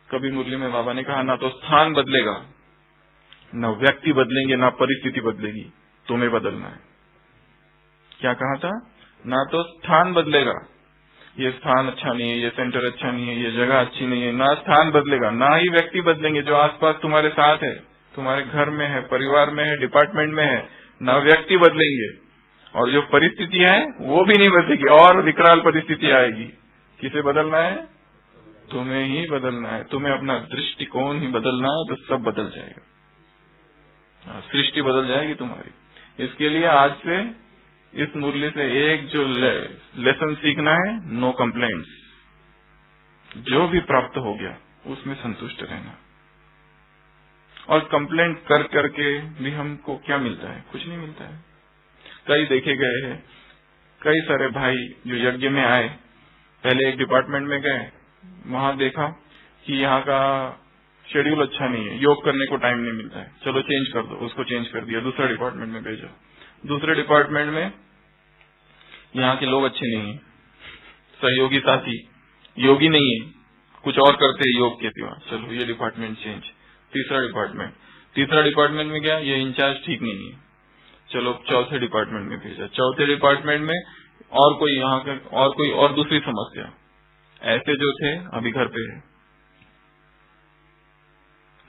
कभी मुरली में बाबा ने कहा, ना तो स्थान बदलेगा, ना व्यक्ति बदलेंगे, ना परिस्थिति बदलेगी, तुम्हें बदलना है। क्या कहा था? ना तो स्थान बदलेगा, ये स्थान अच्छा नहीं है, ये सेंटर अच्छा नहीं है, ये जगह अच्छी नहीं है, ना स्थान बदलेगा, ना ही व्यक्ति बदलेंगे जो आसपास तुम्हारे साथ है, तुम्हारे घर में है, परिवार में है, डिपार्टमेंट में है, ना व्यक्ति बदलेंगे, और जो परिस्थिति है वो भी नहीं बदलेगी, और विकराल परिस्थिति आएगी। किसे बदलना है? तुम्हें ही बदलना है, तुम्हें अपना दृष्टिकोण ही बदलना है, तो सब बदल जाएगा, सृष्टि बदल जाएगी तुम्हारी। इसके लिए आज से इस मुरली से एक जो लेसन सीखना है, नो कंप्लेंट्स। जो भी प्राप्त हो गया उसमें संतुष्ट रहना। और कंप्लेंट कर करके भी हमको क्या मिलता है? कुछ नहीं मिलता है। कई देखे गए हैं, कई सारे भाई जो यज्ञ में आए, पहले एक डिपार्टमेंट में गए, वहां देखा कि यहाँ का शेड्यूल अच्छा नहीं है, योग करने को टाइम नहीं मिलता है, चलो चेंज कर दो, उसको चेंज कर दिया, दूसरा डिपार्टमेंट में भेजो। दूसरे डिपार्टमेंट में यहाँ के लोग अच्छे नहीं है, सहयोगी साथी योगी नहीं है, कुछ और करते हैं योग के सिवा, चलो ये डिपार्टमेंट चेंज। तीसरा डिपार्टमेंट में गया, ये इंचार्ज ठीक नहीं है, चलो चौथे डिपार्टमेंट में भेजा। चौथे डिपार्टमेंट में और कोई यहाँ का और दूसरी समस्या। ऐसे जो थे अभी घर पे है,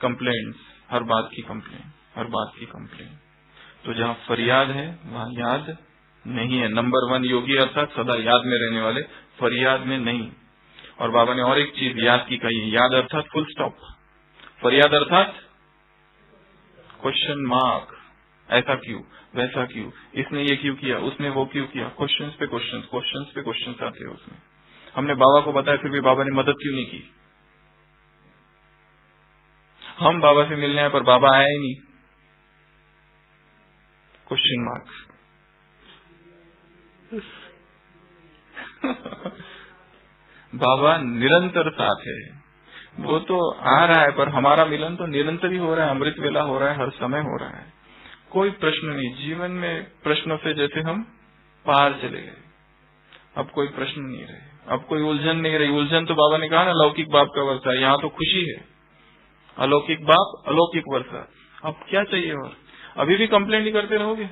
कंप्लेंट्स, हर बात की कंप्लेंट, हर बात की कंप्लेंट। तो जहाँ फरियाद है वहाँ याद नहीं है। नंबर 1 योगी अर्थात सदा याद में रहने वाले, फरियाद में नहीं। और बाबा ने और एक चीज याद की कही, याद अर्थात फुल स्टॉप, फरियाद अर्थात क्वेश्चन मार्क। ऐसा क्यों, वैसा क्यों, इसने ये क्यों किया, उसने वो क्यों किया, क्वेश्चंस पे क्वेश्चंस, क्वेश्चंस पे क्वेश्चंस आते हैं उसमें। हमने बाबा को बताया, फिर भी बाबा ने मदद क्यों नहीं की? हम बाबा से मिलने आए पर बाबा आया ही नहीं, क्वेश्चन मार्क्स। बाबा निरंतर साथ है, वो तो आ रहा है, पर हमारा मिलन तो निरंतर ही हो रहा है, अमृत वेला हो रहा है, हर समय हो रहा है। कोई प्रश्न नहीं, जीवन में प्रश्नों से जैसे हम पार चले गए, अब कोई प्रश्न नहीं रहे, अब कोई उलझन नहीं रही। उलझन तो बाबा ने कहा ना, लौकिक बाप का वर्षा, यहाँ तो खुशी है, अलौकिक बाप अलौकिक वर्षा। अब क्या चाहिए? और अभी भी कंप्लेंट ही करते रहोगे?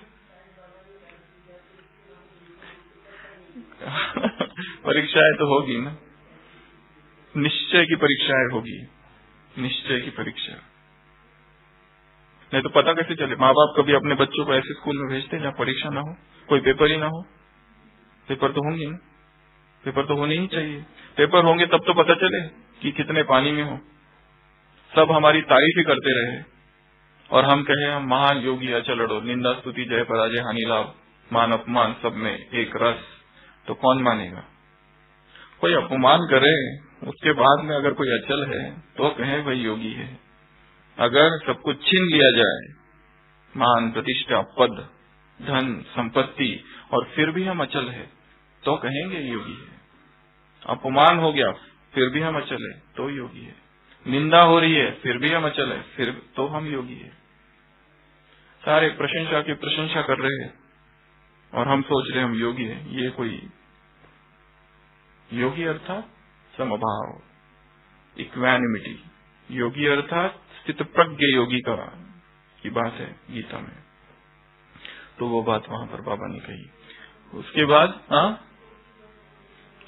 परीक्षाएं तो होगी ना, निश्चय की परीक्षाएं होगी, निश्चय की परीक्षा। नहीं तो पता कैसे चले? माँ बाप कभी अपने बच्चों को ऐसे स्कूल में भेजते जहाँ परीक्षा ना हो, कोई पेपर ही ना हो? पेपर तो होंगे ना, पेपर तो होने ही चाहिए। पेपर होंगे तब तो पता चले कि कितने पानी में हो। सब हमारी तारीफ ही करते रहे और हम कहें हम महान योगी, अच्छा लड़ो, निंदा स्तुति जय पराजय हानि लाभ मान अपमान सब में एक रस, तो कौन मानेगा? कोई अपमान करे उसके बाद में अगर कोई अचल है तो कहें भाई योगी है। अगर सब कुछ छीन लिया जाए, मान प्रतिष्ठा पद धन संपत्ति, और फिर भी हम अचल है तो कहेंगे योगी है। अपमान हो गया फिर भी हम अचल है तो योगी है। निंदा हो रही है फिर भी हम अचल है, फिर तो हम योगी है। सारे प्रशंसा की प्रशंसा कर रहे हैं और हम सोच रहे हम योगी है। ये कोई योगी अर्थात समभाव, इक्वानिमिटी। योगी अर्थात स्थित प्रज्ञ योगी की बात है गीता में, तो वो बात वहां पर बाबा ने कही। उसके बाद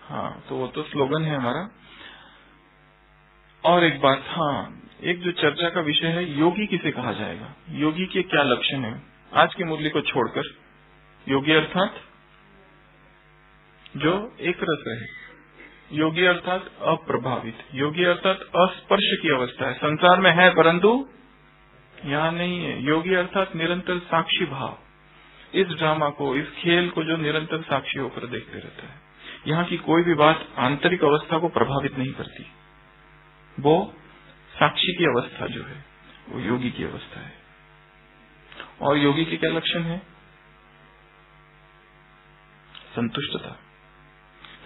हाँ, तो वो तो स्लोगन है हमारा। और एक बात, हाँ, एक जो चर्चा का विषय है, योगी किसे कहा जाएगा, योगी के क्या लक्षण है। आज की मुरली को छोड़कर योगी अर्थात जो एक रस है, योगी अर्थात अप्रभावित, योगी अर्थात अस्पर्श की अवस्था है, संसार में है परंतु यहाँ नहीं है। योगी अर्थात निरंतर साक्षी भाव, इस ड्रामा को, इस खेल को जो निरंतर साक्षी होकर देखते रहता है। यहाँ की कोई भी बात आंतरिक अवस्था को प्रभावित नहीं करती। वो साक्षी की अवस्था जो है वो योगी की अवस्था है। और योगी के क्या लक्षण है? संतुष्टता।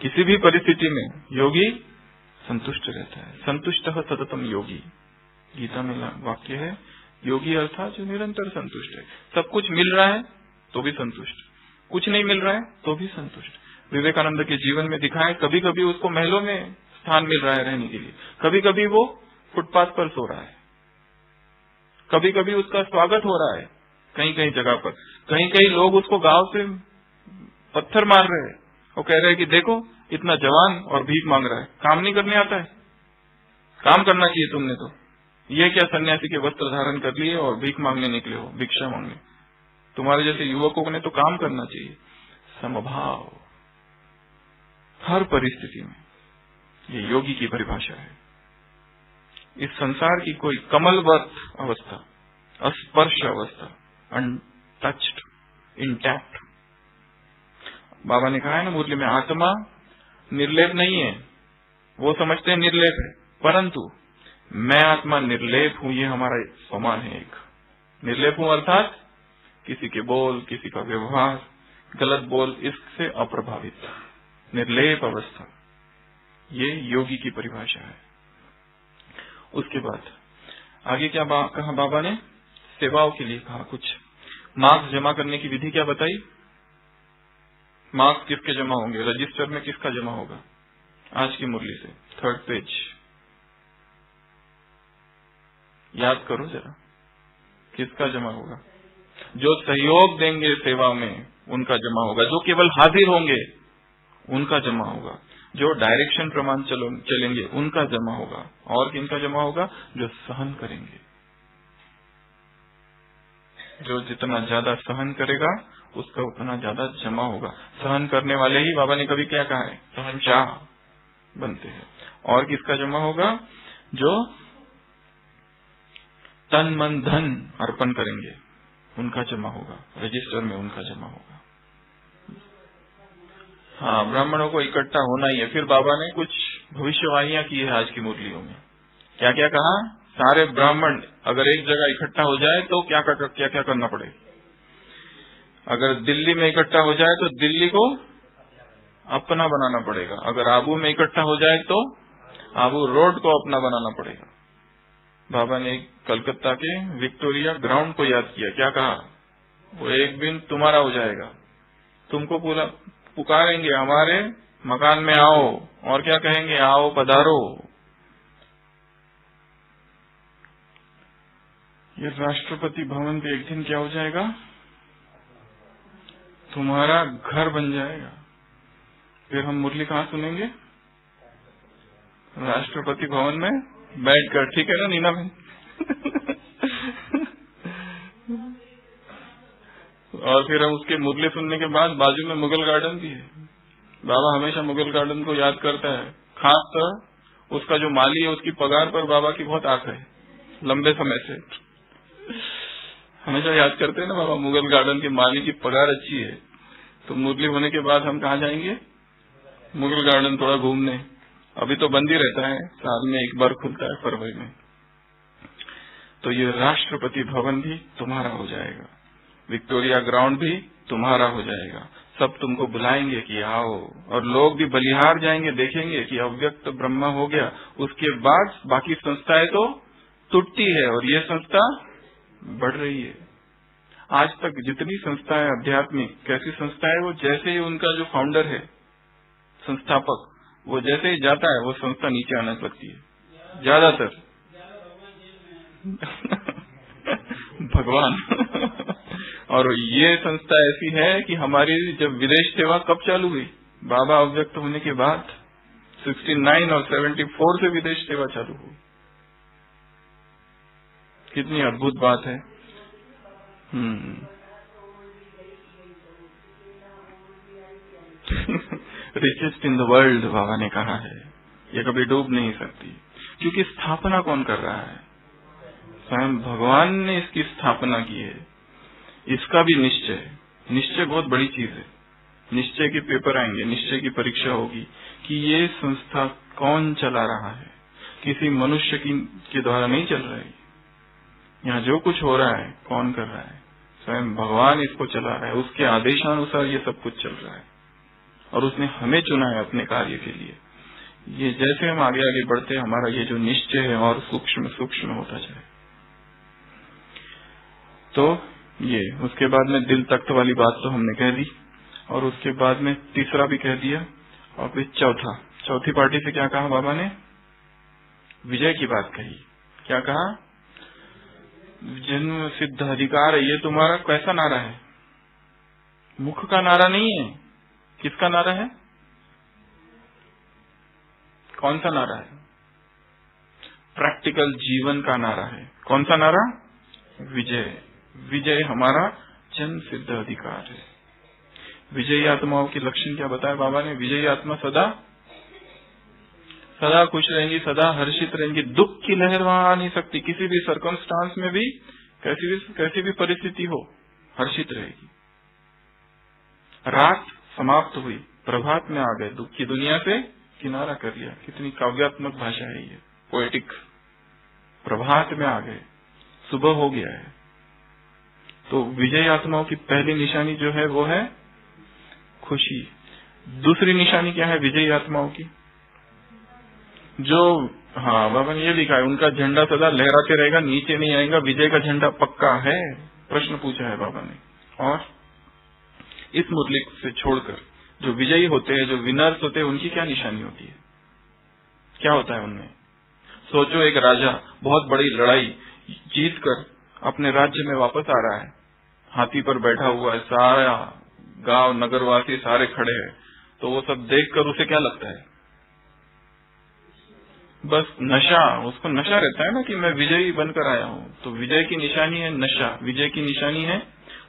किसी भी परिस्थिति में योगी संतुष्ट रहता है। संतुष्टः सततम योगी, गीता में वाक्य है। योगी अर्थात जो निरंतर संतुष्ट है। सब कुछ मिल रहा है तो भी संतुष्ट, कुछ नहीं मिल रहा है तो भी संतुष्ट। विवेकानंद के जीवन में दिखा है, कभी कभी उसको महलों में स्थान मिल रहा है रहने के लिए, कभी कभी वो फुटपाथ पर सो रहा है, कभी कभी उसका स्वागत हो रहा है कहीं कहीं जगह पर, कहीं कहीं लोग उसको गांव से पत्थर मार रहे हैं, वो कह रहे हैं कि देखो इतना जवान और भीख मांग रहा है, काम नहीं करने आता है, काम करना चाहिए तुमने तो, ये क्या सन्यासी के वस्त्र धारण कर लिए और भीख मांगने निकले हो, भिक्षा मांगने। तुम्हारे जैसे युवकों ने तो काम करना चाहिए। समभाव हर परिस्थिति में, ये योगी की परिभाषा है। इस संसार की कोई कमलवत अवस्था, अस्पर्श अवस्था, अनटच्ड, इंटैक्ट। बाबा ने कहा है ना मुरली में, आत्मा निर्लेप नहीं है, वो समझते हैं निर्लेप है, परंतु मैं आत्मा निर्लेप हूं, ये हमारा समान है। एक निर्लेप हूं अर्थात किसी के बोल, किसी का व्यवहार, गलत बोल, इससे अप्रभावित, निर्लेप अवस्था, ये योगी की परिभाषा है। उसके बाद आगे क्या कहा बाबा ने? सेवाओं के लिए कहा कुछ। मार्क्स जमा करने की विधि क्या बताई? मार्क्स किसके जमा होंगे, रजिस्टर में किसका जमा होगा? आज की मुरली से 3rd पेज याद करो जरा, किसका जमा होगा? जो सहयोग देंगे सेवा में उनका जमा होगा, जो केवल हाजिर होंगे उनका जमा होगा, जो डायरेक्शन प्रमाण चलेंगे उनका जमा होगा। और किनका जमा होगा? जो सहन करेंगे। जो जितना ज्यादा सहन करेगा उसका उतना ज्यादा जमा होगा। सहन करने वाले ही बाबा ने कभी क्या कहा है? सहनशाह बनते हैं। और किसका जमा होगा? जो तन मन धन अर्पण करेंगे उनका जमा होगा, रजिस्टर में उनका जमा होगा। हाँ, ब्राह्मणों को इकट्ठा होना ही है। फिर बाबा ने कुछ भविष्यवाणियां की है आज की मुरलियों में। क्या क्या कहा? सारे ब्राह्मण अगर एक जगह इकट्ठा हो जाए तो क्या क्या करना पड़े। अगर दिल्ली में इकट्ठा हो जाए तो दिल्ली को अपना बनाना पड़ेगा। अगर आबू में इकट्ठा हो जाए तो आबू रोड को अपना बनाना पड़ेगा। बाबा ने कलकत्ता के विक्टोरिया ग्राउंड को याद किया। क्या कहा? वो एक दिन तुम्हारा हो जाएगा, तुमको पूरा पुकारेंगे हमारे मकान में आओ, और क्या कहेंगे? आओ पधारो। ये राष्ट्रपति भवन पे एक दिन क्या हो जाएगा? तुम्हारा घर बन जाएगा। फिर हम मुरली कहाँ सुनेंगे? राष्ट्रपति भवन में बैठकर। ठीक है ना नीना बहन? और फिर हम उसके मुरली सुनने के बाद बाजू में मुगल गार्डन भी है। बाबा हमेशा मुगल गार्डन को याद करता है। खासकर उसका जो माली है उसकी पगार पर बाबा की बहुत आंख है, लंबे समय से हमेशा याद करते हैं ना बाबा, मुगल गार्डन के माली की पगार अच्छी है। तो मुरली होने के बाद हम कहाँ जाएंगे? मुगल गार्डन थोड़ा घूमने। अभी तो बंद ही रहता है, साल में एक बार खुलता है फरवरी में। तो ये राष्ट्रपति भवन भी तुम्हारा हो जाएगा, विक्टोरिया ग्राउंड भी तुम्हारा हो जाएगा। सब तुमको बुलाएंगे कि आओ, और लोग भी बलिहार जाएंगे, देखेंगे कि अव्यक्त ब्रह्मा हो गया। उसके बाद बाकी संस्थाएं तो टूटती है और ये संस्था बढ़ रही है। आज तक जितनी संस्थाएं आध्यात्मिक, कैसी संस्थाएं, वो जैसे ही उनका जो फाउंडर है, संस्थापक, वो जैसे ही जाता है वो संस्था नीचे आने लगती है ज्यादातर। भगवान। और ये संस्था ऐसी है कि हमारी जब विदेश सेवा कब चालू हुई? बाबा अव्यक्त होने के बाद 69 और 74 से विदेश सेवा चालू हुई। कितनी अद्भुत बात है। रिचेस्ट इन द वर्ल्ड बाबा ने कहा है, ये कभी डूब नहीं सकती, क्योंकि स्थापना कौन कर रहा है? स्वयं भगवान ने इसकी स्थापना की है। इसका भी निश्चय बहुत बड़ी चीज है। निश्चय के पेपर आएंगे, निश्चय की परीक्षा होगी कि ये संस्था कौन चला रहा है। किसी मनुष्य के द्वारा नहीं चल रहा है। यहाँ जो कुछ हो रहा है कौन कर रहा है? स्वयं भगवान इसको चला रहा है। उसके आदेशानुसार ये सब कुछ चल रहा है और उसने हमें चुना है अपने कार्य के लिए। ये जैसे हम आगे आगे बढ़ते, हमारा ये जो निश्चय है और सूक्ष्म सूक्ष्म होता जाए। तो ये उसके बाद में दिल तख्त वाली बात तो हमने कह दी, और उसके बाद में तीसरा भी कह दिया, और फिर चौथी पार्टी से क्या कहा बाबा ने? विजय की बात कही। क्या कहा? जन्म सिद्ध अधिकार है। ये तुम्हारा कैसा नारा है? मुख का नारा नहीं है। किसका नारा है? कौन सा नारा है? प्रैक्टिकल जीवन का नारा है। कौन सा नारा? विजय हमारा जन्म सिद्ध अधिकार है। विजयी आत्माओं के लक्षण क्या बताया बाबा ने? विजयी आत्मा सदा खुश रहेंगी, सदा हर्षित रहेंगी। दुख की लहर वहां आ नहीं सकती। किसी भी सर्कमस्टांस में भी, कैसी भी परिस्थिति हो, हर्षित रहेगी। रात समाप्त हुई, प्रभात में आ गए, दुख की दुनिया से किनारा कर लिया। कितनी काव्यात्मक भाषा है ये, पोएटिक। प्रभात में आ गए, सुबह हो गया है। तो विजयी आत्माओं की पहली निशानी जो है वो है खुशी। दूसरी निशानी क्या है विजयी आत्माओं की? जो बाबा ने ये लिखा है, उनका झंडा सदा लहराते रहेगा, नीचे नहीं आएगा। विजय का झंडा पक्का है। प्रश्न पूछा है बाबा ने। और इस मुरली से छोड़कर जो विजयी होते हैं, जो विनर्स होते हैं, उनकी क्या निशानी होती है? क्या होता है उनमें? सोचो, एक राजा बहुत बड़ी लड़ाई जीतकर अपने राज्य में वापस आ रहा है, हाथी पर बैठा हुआ है, सारा गांव नगरवासी सारे खड़े हैं, तो वो सब देखकर उसे क्या लगता है? बस नशा, उसको नशा रहता है ना कि मैं विजयी बनकर आया हूँ। तो विजय की निशानी है नशा, विजय की निशानी है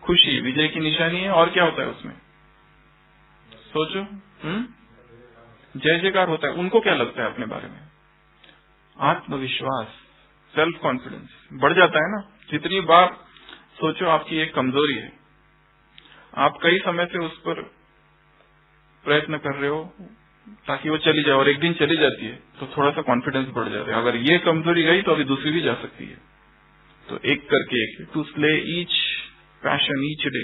खुशी, विजय की निशानी है, और क्या होता है उसमें? सोचो, जय जयकार होता है। उनको क्या लगता है अपने बारे में? आत्मविश्वास, सेल्फ कॉन्फिडेंस बढ़ जाता है ना। जितनी बार सोचो आपकी एक कमजोरी है, आप कई समय से उस पर प्रयत्न कर रहे हो ताकि वो चली जाए, और एक दिन चली जाती है तो थोड़ा सा कॉन्फिडेंस बढ़ जाता है। अगर ये कमजोरी गई तो अभी दूसरी भी जा सकती है। तो एक करके एक, to slay each passion each day,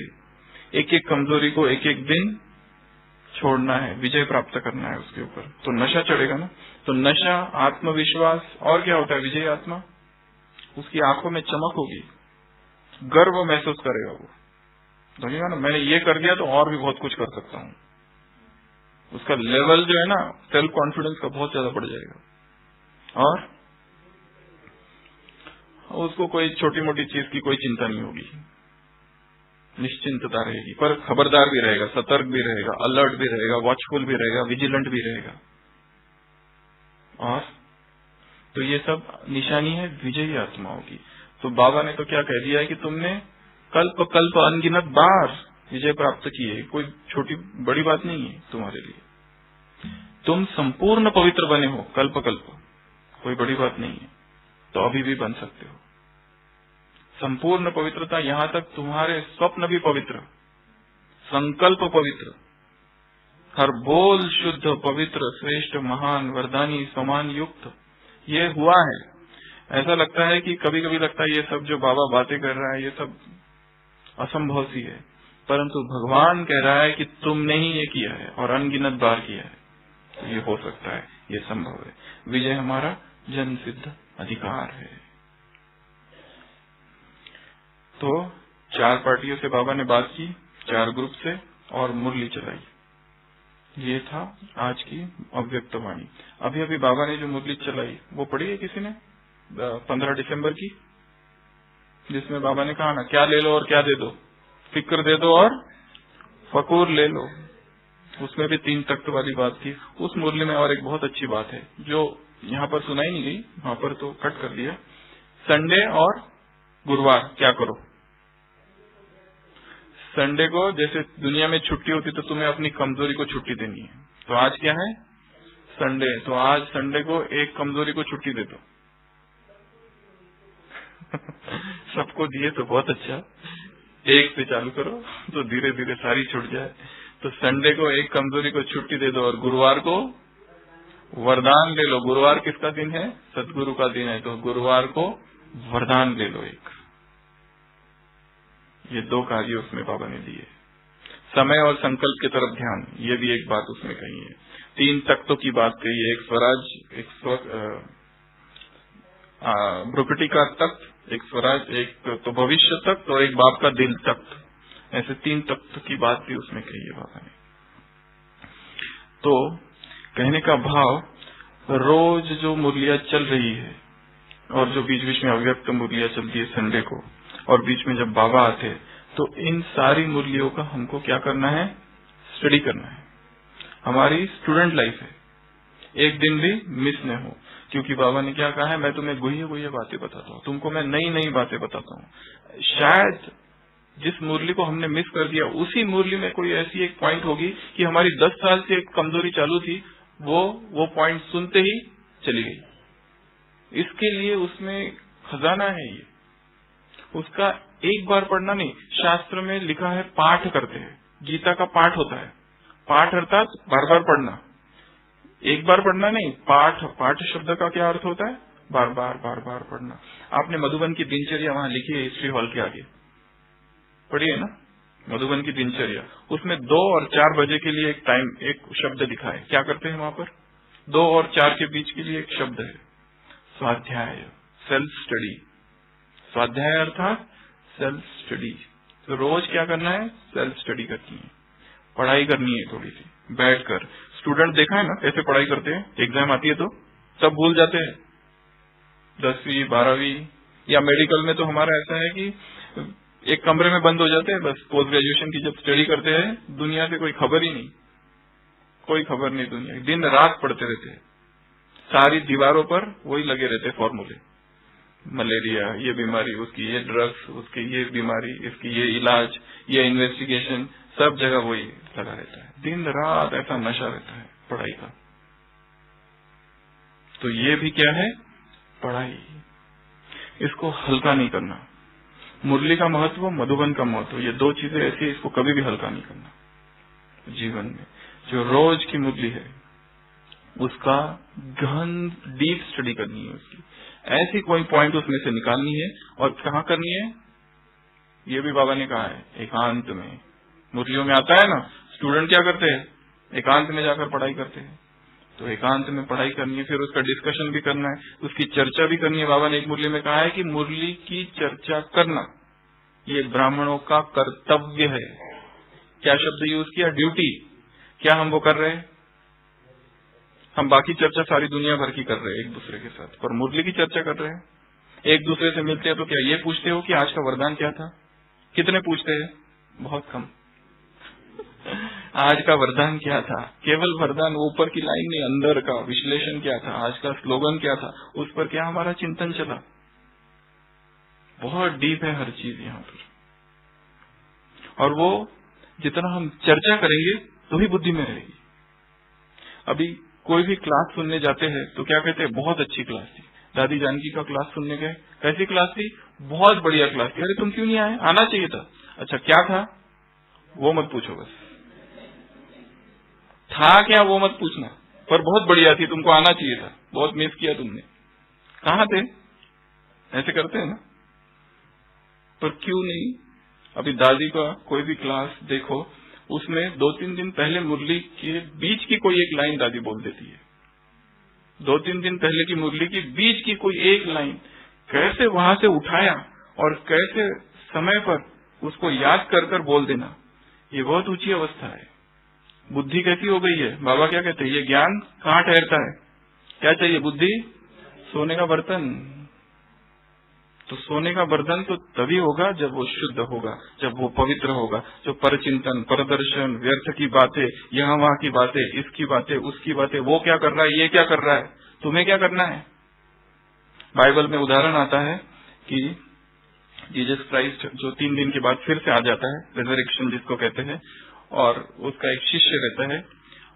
एक एक कमजोरी को एक एक दिन छोड़ना है, विजय प्राप्त करना है उसके ऊपर। तो नशा चढ़ेगा ना। तो नशा, आत्मविश्वास, और क्या होता है? विजयी आत्मा, उसकी आंखों में चमक होगी, गर्व महसूस करेगा वो। समझेगा ना, मैंने ये कर दिया तो और भी बहुत कुछ कर सकता हूँ। उसका लेवल जो है ना सेल्फ कॉन्फिडेंस का बहुत ज्यादा बढ़ जाएगा, और उसको कोई छोटी मोटी चीज की कोई चिंता नहीं होगी, निश्चिंतता रहेगी। पर खबरदार भी रहेगा, सतर्क भी रहेगा, अलर्ट भी रहेगा, वॉचफुल भी रहेगा, विजिलेंट भी रहेगा। और तो ये सब निशानी है विजयी आत्माओं की। तो बाबा ने तो क्या कह दिया है कि तुमने कल्प कल्प अनगिनत बार विजय प्राप्त की है। कोई छोटी बड़ी बात नहीं है तुम्हारे लिए। तुम संपूर्ण पवित्र बने हो कल्प कल्प, कोई बड़ी बात नहीं है। तो अभी भी बन सकते हो। संपूर्ण पवित्रता, यहां तक तुम्हारे स्वप्न भी पवित्र, संकल्प पवित्र, हर बोल शुद्ध पवित्र श्रेष्ठ महान वरदानी समान युक्त, ये हुआ है। ऐसा लगता है कि कभी कभी लगता है ये सब जो बाबा बातें कर रहा है ये सब असंभव सी है, परंतु भगवान कह रहा है कि तुमने ही ये किया है और अनगिनत बार किया है। तो ये हो सकता है, ये संभव है। विजय हमारा जन्म सिद्ध अधिकार है। तो 4 पार्टियों से बाबा ने बात की, 4 ग्रुप से, और मुरली चलाई। ये था आज की अव्यक्त वाणी। अभी अभी बाबा ने जो मुरली चलाई वो पढ़ी है किसी ने? 15 दिसंबर की, जिसमें बाबा ने कहा ना, क्या ले लो और क्या दे दो, फिक्र दे दो और फकूर ले लो। उसमें भी 3 तख्त वाली बात थी। उस मुरली में और एक बहुत अच्छी बात है जो यहाँ पर सुनाई नहीं गई, वहां पर तो कट कर दिया। संडे और गुरुवार क्या करो? संडे को जैसे दुनिया में छुट्टी होती तो तुम्हें अपनी कमजोरी को छुट्टी देनी है, तो आज क्या है? संडे। तो आज संडे को एक कमजोरी को छुट्टी दे दो। सबको दिए तो बहुत अच्छा, एक से चालू करो तो धीरे धीरे सारी छूट जाए। तो संडे को एक कमजोरी को छुट्टी दे दो और गुरुवार को वरदान ले लो। गुरुवार किसका दिन है? सदगुरु का दिन है, तो गुरुवार को वरदान ले लो एक। ये दो कार्य उसमें बाबा ने दिए। समय और संकल्प की तरफ ध्यान, ये भी एक बात उसमें कही है। 3 तख्तों की बात कही है, एक स्वराज, एक भ्रुकुटी का तख्त, एक स्वराज, एक तो भविष्य तख्त और एक बाप का दिल तख्त। ऐसे 3 तख्त की बात भी उसमें कही है बाबा ने। तो कहने का भाव, रोज जो मुरलियां चल रही है और जो बीच बीच में अव्यक्त मुरलियां चलती है संडे को, और बीच में जब बाबा आते हैं, तो इन सारी मुरलियों का हमको क्या करना है? स्टडी करना है। हमारी स्टूडेंट लाइफ है, एक दिन भी मिस न हो। क्योंकि बाबा ने क्या कहा है, मैं तुम्हें गुह्य बातें बताता हूँ, तुमको मैं नई नई बातें बताता हूँ। शायद जिस मुरली को हमने मिस कर दिया, उसी मुरली में कोई ऐसी एक पॉइंट होगी कि हमारी 10 साल से एक कमजोरी चालू थी, वो पॉइंट सुनते ही चली गई। इसके लिए उसमें खजाना है। ये उसका एक बार पढ़ना नहीं, शास्त्र में लिखा है पाठ करते हैं। गीता का पाठ होता है, पाठ अर्थात बार बार पढ़ना, एक बार पढ़ना नहीं। पाठ शब्द का क्या अर्थ होता है? बार बार पढ़ना। आपने मधुबन की दिनचर्या वहां लिखी है हिस्ट्री हॉल के आगे, पढ़िए ना, मधुबन की दिनचर्या। उसमें 2 और 4 बजे के लिए एक शब्द लिखा है। क्या करते हैं वहां पर? 2 और 4 के बीच के लिए एक शब्द है, स्वाध्याय, सेल्फ स्टडी। स्वाध्याय अर्थात सेल्फ स्टडी। तो रोज क्या करना है? सेल्फ स्टडी करनी है, पढ़ाई करनी है थोड़ी सी बैठकर। स्टूडेंट देखा है ना कैसे पढ़ाई करते हैं? एग्जाम आती है तो सब भूल जाते हैं, 10वीं 12वीं या मेडिकल में तो हमारा ऐसा है कि एक कमरे में बंद हो जाते हैं बस। पोस्ट ग्रेजुएशन की जब स्टडी करते हैं, दुनिया से कोई खबर ही नहीं, कोई खबर नहीं दुनिया की। दिन रात पढ़ते रहते हैं, सारी दीवारों पर वही लगे रहते हैं फॉर्मूले। मलेरिया, ये बीमारी, उसकी ये ड्रग्स, उसकी ये बीमारी, इसकी ये इलाज, ये इन्वेस्टिगेशन, सब जगह वही लगा रहता है। दिन रात ऐसा नशा रहता है पढ़ाई का। तो ये भी क्या है? पढ़ाई। इसको हल्का नहीं करना। मुरली का महत्व, मधुबन का महत्व, ये 2 चीजें ऐसी है, इसको कभी भी हल्का नहीं करना जीवन में। जो रोज की मुरली है उसका गहन डीप स्टडी करनी है, उसकी ऐसी कोई पॉइंट उसमें से निकालनी है। और कहाँ करनी है? ये भी बाबा ने कहा है, एकांत में। मुरलियों में आता है ना, स्टूडेंट क्या करते हैं? एकांत में जाकर पढ़ाई करते हैं। तो एकांत में पढ़ाई करनी है, फिर उसका डिस्कशन भी करना है, उसकी चर्चा भी करनी है। बाबा ने एक मुरली में कहा है कि मुरली की चर्चा करना ये ब्राह्मणों का कर्तव्य है। क्या शब्द यूज किया? ड्यूटी। क्या हम वो कर रहे हैं? हम बाकी चर्चा सारी दुनिया भर की कर रहे हैं एक दूसरे के साथ, पर मुरली की चर्चा कर रहे हैं। एक दूसरे से मिलते हैं तो क्या ये पूछते हो कि आज का वरदान क्या था? कितने पूछते हैं? बहुत कम। आज का वरदान क्या था? केवल वरदान, ऊपर की लाइन नहीं, अंदर का विश्लेषण क्या था, आज का स्लोगन क्या था, उस पर क्या हमारा चिंतन चला। बहुत डीप है हर चीज यहाँ पर। और वो जितना हम चर्चा करेंगे तो ही बुद्धि में रहेगी। अभी कोई भी क्लास सुनने जाते हैं तो क्या कहते हैं? बहुत अच्छी क्लास थी। दादी जानकी का क्लास सुनने गए, कैसी क्लास थी? बहुत बढ़िया क्लास थी। अरे तुम क्यों नहीं आए? आना चाहिए था। अच्छा क्या था? वो मत पूछो, बस था क्या वो मत पूछना, पर बहुत बढ़िया थी, तुमको आना चाहिए था, बहुत मिस किया तुमने। कहाँ थे? ऐसे करते हैं ना, पर क्यों नहीं? अभी दादी का कोई भी क्लास देखो, उसमें 2-3 दिन पहले मुरली के बीच की कोई एक लाइन दादी बोल देती है। 2-3 दिन पहले की मुरली की बीच की कोई एक लाइन कैसे वहां से उठाया और कैसे समय पर उसको याद कर कर बोल देना, ये बहुत ऊंची अवस्था है। बुद्धि कैसी हो गई है? बाबा क्या कहते हैं? ये ज्ञान कहाँ ठहरता है? क्या चाहिए? बुद्धि, सोने का बर्तन। तो सोने का बर्तन तो तभी होगा जब वो शुद्ध होगा, जब वो पवित्र होगा। जो परचिंतन, परदर्शन, व्यर्थ की बातें, यहाँ वहां की बातें, इसकी बातें, उसकी बातें, वो क्या कर रहा है, ये क्या कर रहा है, तुम्हें क्या करना है? बाइबल में उदाहरण आता है कि जीसस क्राइस्ट जो 3 दिन के बाद फिर से आ जाता है, रिजरेक्शन जिसको कहते हैं, और उसका एक शिष्य रहता है,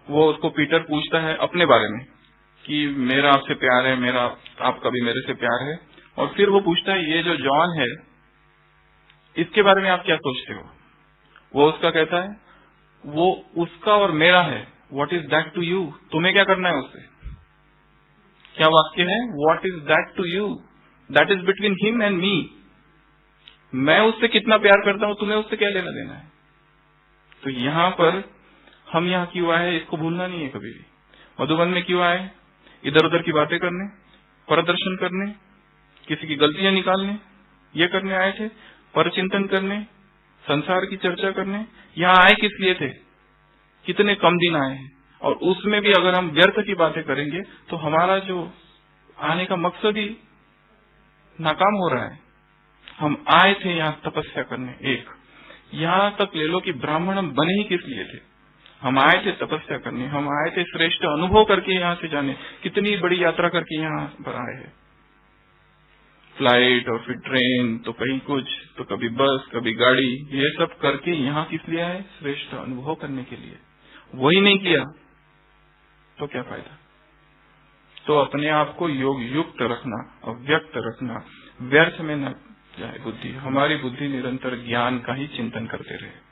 वो उसको पीटर पूछता है अपने बारे में कि मेरा आपसे प्यार है, मेरा आपका भी मेरे से प्यार है। और फिर वो पूछता है ये जो जॉन है इसके बारे में आप क्या सोचते हो? वो उसका कहता है वो उसका और मेरा है, what is that to you? तुम्हें क्या करना है उससे? क्या वाक्य है? What is that to you? That is between him and me. मैं उससे कितना प्यार करता हूं, तुम्हें उससे क्या लेना देना है? तो यहाँ पर हम यहाँ क्यों आए इसको भूलना नहीं है कभी भी। मधुबन में क्यों आए? इधर उधर की बातें करने, प्रदर्शन करने, किसी की गलतियां निकालने, ये करने आए थे? परचिंतन करने, संसार की चर्चा करने? यहाँ आए किस लिए थे? कितने कम दिन आए हैं, और उसमें भी अगर हम व्यर्थ की बातें करेंगे तो हमारा जो आने का मकसद ही नाकाम हो रहा है। हम आए थे यहाँ तपस्या करने। एक यहाँ तक ले लो कि ब्राह्मण हम बने ही किस लिए थे? हम आए थे तपस्या करने, हम आए थे श्रेष्ठ अनुभव करके यहाँ से जाने। कितनी बड़ी यात्रा करके यहाँ पर आए हैं, फ्लाइट और फिर ट्रेन, तो कहीं कुछ, तो कभी बस, कभी गाड़ी, ये सब करके यहाँ किस लिए आए? श्रेष्ठ अनुभव करने के लिए। वही नहीं किया तो क्या फायदा? तो अपने आप को योग युक्त रखना, अव्यक्त रखना, व्यर्थ में न जाए बुद्धि। हमारी बुद्धि निरंतर ज्ञान का ही चिंतन करते रहे।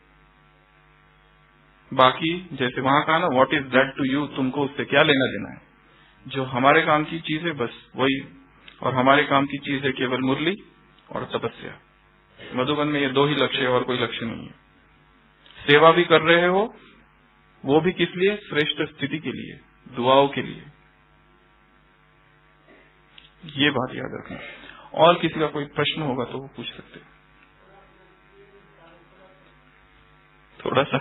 बाकी जैसे वहां कहा ना, what is that to you, तुमको उससे क्या लेना देना है? जो हमारे काम की चीज है बस वही, और हमारे काम की चीज है केवल मुरली और तपस्या। मधुबन में ये 2 ही लक्ष्य है और कोई लक्ष्य नहीं है। सेवा भी कर रहे हो, वो भी किस लिए? श्रेष्ठ स्थिति के लिए, दुआओं के लिए। ये बात याद रखना। और किसी का कोई प्रश्न होगा तो वो पूछ सकते हैं। थोड़ा सा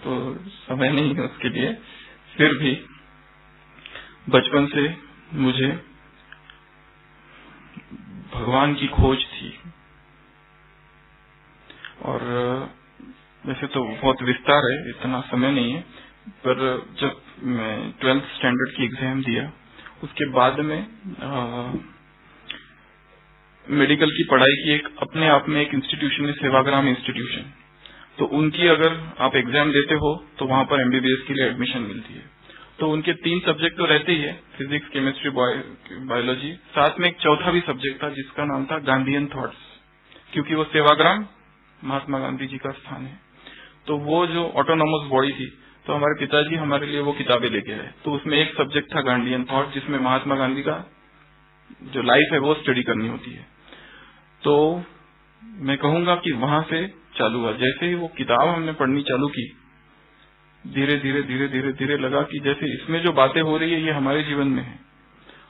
तो समय नहीं है उसके लिए। फिर भी बचपन से मुझे भगवान की खोज थी, और वैसे तो बहुत विस्तार है, इतना समय नहीं है, पर जब मैं 12th स्टैंडर्ड की एग्जाम दिया उसके बाद में मेडिकल की पढ़ाई की एक अपने आप में एक इंस्टीट्यूशन है, सेवाग्राम इंस्टीट्यूशन। तो उनकी अगर आप एग्जाम देते हो तो वहां पर एमबीबीएस के लिए एडमिशन मिलती है। तो उनके 3 सब्जेक्ट तो रहते ही है, फिजिक्स, केमिस्ट्री, बायोलॉजी। साथ में एक चौथा भी सब्जेक्ट था जिसका नाम था गांधीयन थॉट्स, क्योंकि वो सेवाग्राम महात्मा गांधी जी का स्थान है। तो वो जो ऑटोनॉमस बॉडी थी, तो हमारे पिताजी हमारे लिए वो किताबें लेके आए। तो उसमें एक सब्जेक्ट था गांधीयन थॉट, जिसमें महात्मा गांधी का जो लाइफ है वो स्टडी करनी होती है। तो मैं कहूंगा कि वहां से चालू हुआ। जैसे ही वो किताब हमने पढ़नी चालू की, धीरे धीरे धीरे धीरे धीरे लगा कि जैसे इसमें जो बातें हो रही है ये हमारे जीवन में है।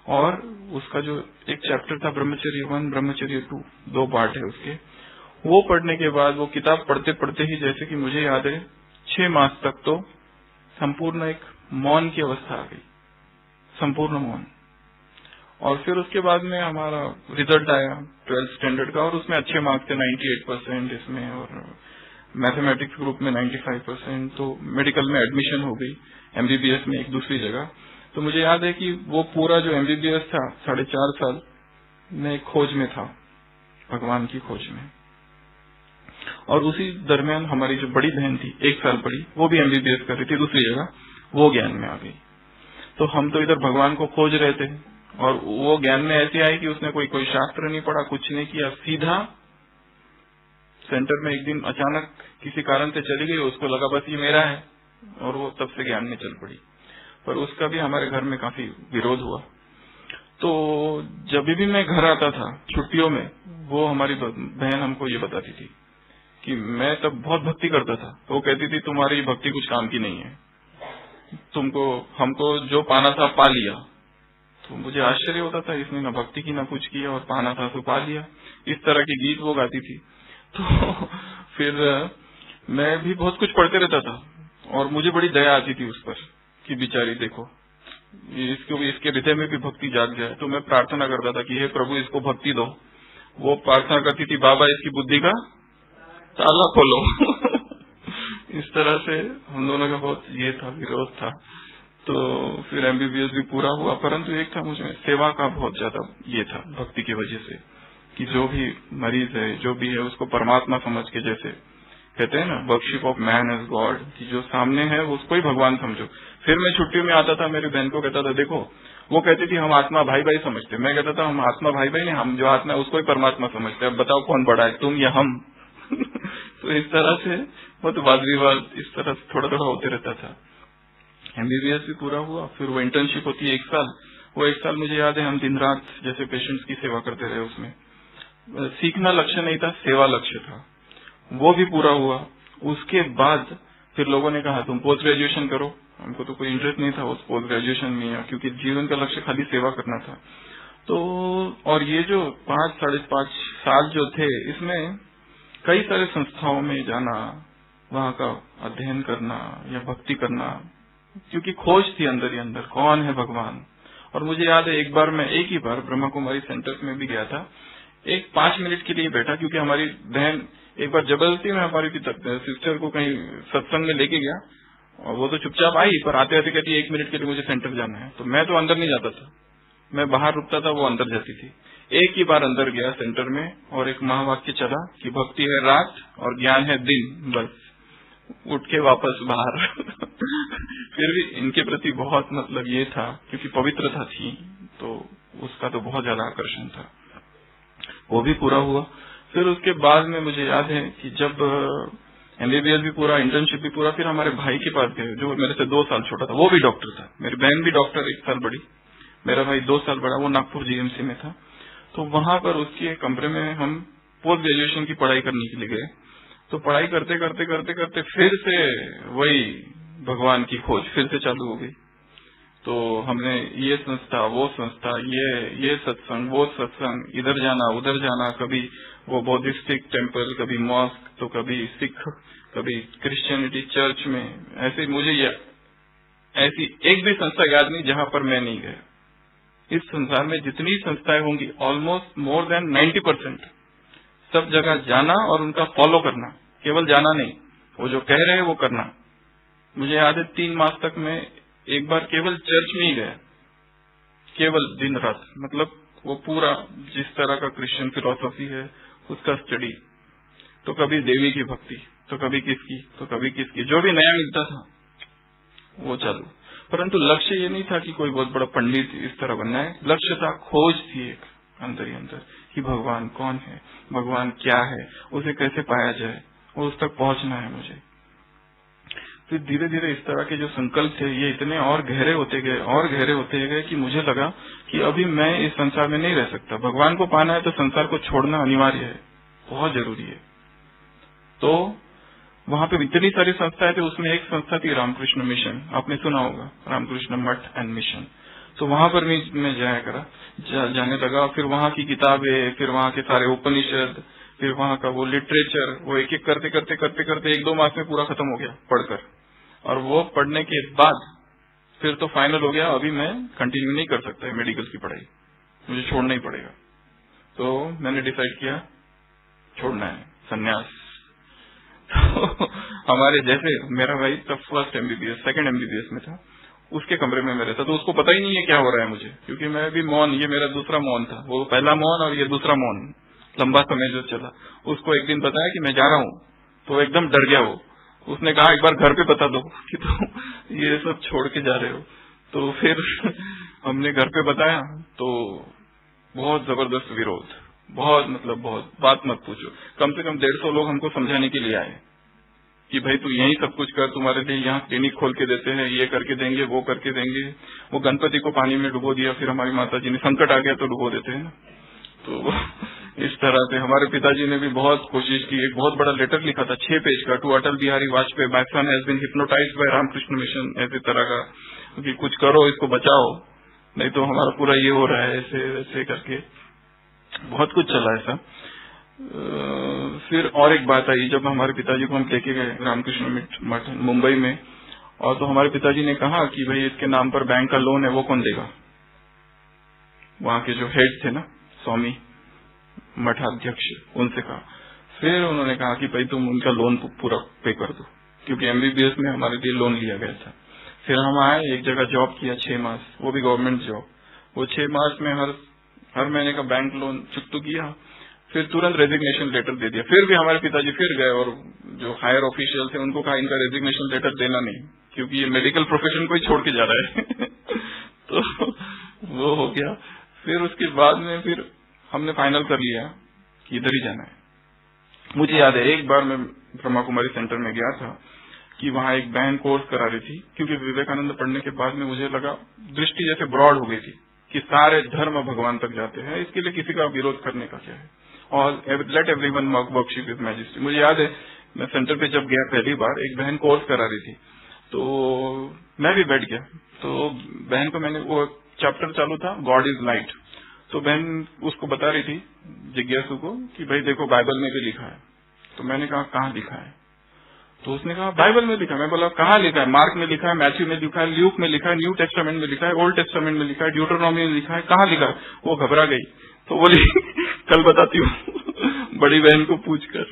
और उसका जो एक चैप्टर था ब्रह्मचर्य 1, ब्रह्मचर्य 2, 2 पार्ट है उसके। वो पढ़ने के बाद वो किताब पढ़ते पढ़ते ही जैसे कि मुझे याद है 6 मास तक तो संपूर्ण एक मौन की अवस्था आ गई, संपूर्ण मौन। और फिर उसके बाद में हमारा रिजल्ट आया 12th स्टैंडर्ड का, और उसमें अच्छे मार्क्स थे, 98% इसमें, और मैथमेटिक्स ग्रुप में 95%। तो मेडिकल में एडमिशन हो गई, एमबीबीएस में एक दूसरी जगह। तो मुझे याद है कि वो पूरा जो एमबीबीएस था 4.5 साल में खोज में था, भगवान की खोज में। और उसी दरमियान हमारी जो बड़ी बहन थी, 1 साल बड़ी, वो भी एमबीबीएस कर रही थी दूसरी जगह, वो ज्ञान में आ गई। तो हम तो इधर भगवान को खोज रहे थे, और वो ज्ञान में ऐसी आई कि उसने कोई शास्त्र नहीं पढ़ा, कुछ नहीं किया, सीधा सेंटर में एक दिन अचानक किसी कारण से चली गई। उसको लगा बस ये मेरा है, और वो तब से ज्ञान में चल पड़ी। पर उसका भी हमारे घर में काफी विरोध हुआ। तो जब भी मैं घर आता था छुट्टियों में, वो हमारी बहन हमको ये बताती थी कि मैं तब बहुत भक्ति करता था। तो वो कहती थी तुम्हारी भक्ति कुछ काम की नहीं है, हमको जो पाना था पा लिया। तो मुझे आश्चर्य होता था, इसने ना भक्ति की ना कुछ किया, और पाना था तो पा लिया। इस तरह के गीत वो गाती थी। तो फिर मैं भी बहुत कुछ पढ़ते रहता था, और मुझे बड़ी दया आती थी उस पर कि बेचारी देखो, इसके हृदय में भी भक्ति जाग जाए। तो मैं प्रार्थना करता था कि हे प्रभु इसको भक्ति दो। वो प्रार्थना करती थी बाबा इसकी बुद्धि का ताला खोलो। इस तरह से हम दोनों का बहुत ये था, विरोध था। तो फिर MBBS भी पूरा हुआ, परंतु एक था मुझे सेवा का बहुत ज्यादा ये था भक्ति की वजह से, कि जो भी मरीज है जो भी है उसको परमात्मा समझ के, जैसे कहते हैं ना worship of man as God, कि जो सामने है उसको ही भगवान समझो। फिर मैं छुट्टी में आता था, मेरी बहन को कहता था देखो, वो कहती थी हम आत्मा भाई भाई समझते, मैं कहता था हम आत्मा भाई भाई नहीं, हम जो आत्मा है उसको ही परमात्मा समझते, अब बताओ कौन बड़ा है, तुम या हम। तो इस तरह से बहुत वाद विवाद इस तरह से थोड़ा थोड़ा होते रहता था। MBBS भी पूरा हुआ, फिर वो इंटर्नशिप होती है 1 साल, वो 1 साल मुझे याद है हम दिन रात जैसे पेशेंट्स की सेवा करते रहे। उसमें सीखना लक्ष्य नहीं था, सेवा लक्ष्य था, वो भी पूरा हुआ। उसके बाद फिर लोगों ने कहा तुम पोस्ट ग्रेजुएशन करो, हमको तो कोई इंटरेस्ट नहीं था उस पोस्ट ग्रेजुएशन में, क्योंकि जीवन का लक्ष्य खाली सेवा करना था। तो और ये जो 5 साढ़े 5 साल जो थे, इसमें कई सारे संस्थाओं में जाना, वहाँ का अध्ययन करना या भक्ति करना, क्योंकि खोज थी अंदर ही अंदर कौन है भगवान। और मुझे याद है एक बार मैं एक ही बार ब्रह्मा कुमारी सेंटर में भी गया था, एक 5 मिनट के लिए बैठा, क्योंकि हमारी बहन एक बार जबरदस्ती में हमारी सिस्टर को कहीं सत्संग में लेके गया, और वो तो चुपचाप आई, पर आते आते कहती 1 मिनट के लिए मुझे सेंटर जाना है। तो मैं तो अंदर नहीं जाता था, मैं बाहर रुकता था, वो अंदर जाती थी। एक ही बार अंदर गया सेंटर में, और एक महावाक्य चला कि भक्ति है रात और ज्ञान है दिन, बस उठ के वापस बाहर। फिर भी इनके प्रति बहुत मतलब ये था, क्योंकि पवित्रता थी, तो उसका तो बहुत ज्यादा आकर्षण था। वो भी पूरा हुआ। फिर उसके बाद में मुझे याद है कि जब MBBS भी पूरा, इंटर्नशिप भी पूरा, फिर हमारे भाई के पास गए जो मेरे से 2 साल छोटा था, वो भी डॉक्टर था। मेरी बहन भी डॉक्टर 1 साल बड़ी, मेरा भाई 2 साल बड़ा, वो नागपुर GMC में था। तो वहां पर उसके कमरे में हम पोस्ट ग्रेजुएशन की पढ़ाई करने के लिए गए। तो पढ़ाई करते करते करते करते फिर से वही भगवान की खोज फिर से चालू हो गई। तो हमने ये संस्था वो संस्था, ये सत्संग वो सत्संग, इधर जाना उधर जाना, कभी वो बौद्धिस्टिक टेम्पल, कभी मॉस्क, तो कभी सिख, कभी क्रिश्चियनिटी चर्च में। ऐसे मुझे ऐसी एक भी संस्था याद नहीं जहां पर मैं नहीं गया। इस संसार में जितनी संस्थाएं होंगी, ऑलमोस्ट मोर देन 90% सब जगह जाना और उनका फॉलो करना, केवल जाना नहीं, वो जो कह रहे हैं वो करना। मुझे याद है 3 मास तक मैं एक बार केवल चर्च में ही गया, केवल दिन रात, मतलब वो पूरा जिस तरह का क्रिश्चियन फिलॉसफी है उसका स्टडी, तो कभी देवी की भक्ति, तो कभी किसकी, तो कभी किसकी, जो भी नया मिलता था वो चालू। परंतु लक्ष्य ये नहीं था कि कोई बहुत बड़ा पंडित इस तरह बनना है, लक्ष्य था, खोज थी एक अंदर ही अंदर कि भगवान कौन है, भगवान क्या है, उसे कैसे पाया जाए, और उस तक पहुंचना है मुझे। फिर धीरे धीरे इस तरह के जो संकल्प थे ये इतने और गहरे होते गए और गहरे होते गए कि मुझे लगा कि अभी मैं इस संसार में नहीं रह सकता। भगवान को पाना है तो संसार को छोड़ना अनिवार्य है, बहुत जरूरी है। तो वहां पे इतनी सारी संस्थाएं थे, उसमें एक संस्था थी रामकृष्ण मिशन, आपने सुना होगा, रामकृष्ण मठ एंड मिशन। तो वहां पर मैं जाया करा, जाने लगा। फिर वहां की किताबें, फिर वहां के सारे उपनिषद, फिर वहां का वो लिटरेचर, वो एक एक करते करते करते करते 1-2 मास में पूरा खत्म हो गया पढ़कर। और वो पढ़ने के बाद फिर तो फाइनल हो गया, अभी मैं कंटिन्यू नहीं कर सकता मेडिकल की पढ़ाई, मुझे छोड़ना ही पड़ेगा। तो मैंने डिसाइड किया छोड़ना है, संन्यास। हमारे जैसे मेरा भाई तब फर्स्ट MBBS, सेकंड MBBS में था, उसके कमरे में मैं रहता, तो उसको पता ही नहीं है क्या हो रहा है मुझे, क्योंकि मैं भी मौन, ये मेरा दूसरा मौन था, वो पहला मौन और ये दूसरा मौन, लंबा समय जो चला। उसको एक दिन बताया कि मैं जा रहा हूँ, तो एकदम डर गया वो। उसने कहा एक बार घर पे बता दो कि तुम ये सब छोड़ के जा रहे हो। तो फिर हमने घर पे बताया, तो बहुत जबरदस्त विरोध, बहुत मतलब बहुत, बात मत पूछो। कम से कम 150 लोग हमको समझाने के लिए आए कि भाई तू यही सब कुछ कर, तुम्हारे लिए यहाँ क्लिनिक खोल के देते हैं, ये करके देंगे, वो करके देंगे। वो गणपति को पानी में डुबो दिया, फिर हमारी माता जी ने, संकट आ गया तो डुबो देते हैं ना। तो इस तरह से हमारे पिताजी ने भी बहुत कोशिश की, एक बहुत बड़ा लेटर लिखा था 6 पेज का, to Atal Bihari Vajpayee, my son has been hypnotised by Ramakrishna Mission, ऐसे तरह का कि कुछ करो, इसको बचाओ, नहीं तो हमारा पूरा ये हो रहा है, ऐसे ऐसे करके बहुत कुछ चला ऐसा। फिर और एक बात आई, जब हमारे पिताजी को हम लेके गए रामकृष्ण मठ मुंबई में, और तो हमारे पिताजी ने कहा कि भाई इसके नाम पर बैंक का लोन है, वो कौन देगा। वहाँ के जो हेड थे ना, स्वामी मठाध्यक्ष, उनसे कहा। फिर उन्होंने कहा कि भाई तुम उनका लोन पूरा पे कर दो, क्योंकि MBBS में हमारे लिए लोन लिया गया था। फिर हम आए, एक जगह जॉब किया 6 मास, वो भी गवर्नमेंट जॉब। वो 6 मास में हर महीने का बैंक लोन चुकता किया, फिर तुरंत रेजिग्नेशन लेटर दे दिया। फिर भी हमारे पिताजी फिर गए और जो हायर ऑफिशियल थे उनको कहा इनका रेजिग्नेशन लेटर देना नहीं, क्योंकि ये मेडिकल प्रोफेशन को ही छोड़ के जा रहा है। तो वो हो गया। फिर उसके बाद में फिर हमने फाइनल कर लिया कि इधर ही जाना है। मुझे याद है एक बार मैं ब्रह्मा कुमारी सेंटर में गया था कि वहाँ एक बहन कोर्स करा रही थी, क्योंकि विवेकानंद पढ़ने के बाद में मुझे लगा दृष्टि जैसे ब्रॉड हो गई थी कि सारे धर्म भगवान तक जाते हैं, इसके लिए किसी का विरोध करने का क्या है, और late everyone worship his majesty. मुझे याद है मैं सेंटर पे जब गया पहली बार, एक बहन कोर्स करा रही थी, तो मैं भी बैठ गया। तो बहन को मैंने, वो चैप्टर चालू था गॉड इज लाइट, तो बहन उसको बता रही थी जिज्ञासु को कि भाई देखो बाइबल में भी लिखा है। तो मैंने कहा कहाँ लिखा है? तो उसने कहा बाइबल में लिखा है। मैं बोला कहाँ लिखा है? मार्क में लिखा है, मैथ्यू में लिखा है, ल्यूक में लिखा है, न्यू टेस्टामेंट में लिखा है, ओल्ड टेस्टामेंट में लिखा है, ड्यूटरनॉमी में लिखा है, कहाँ लिखा है? वो घबरा गई, तो बोली कल बताती हूँ बड़ी बहन को पूछ कर।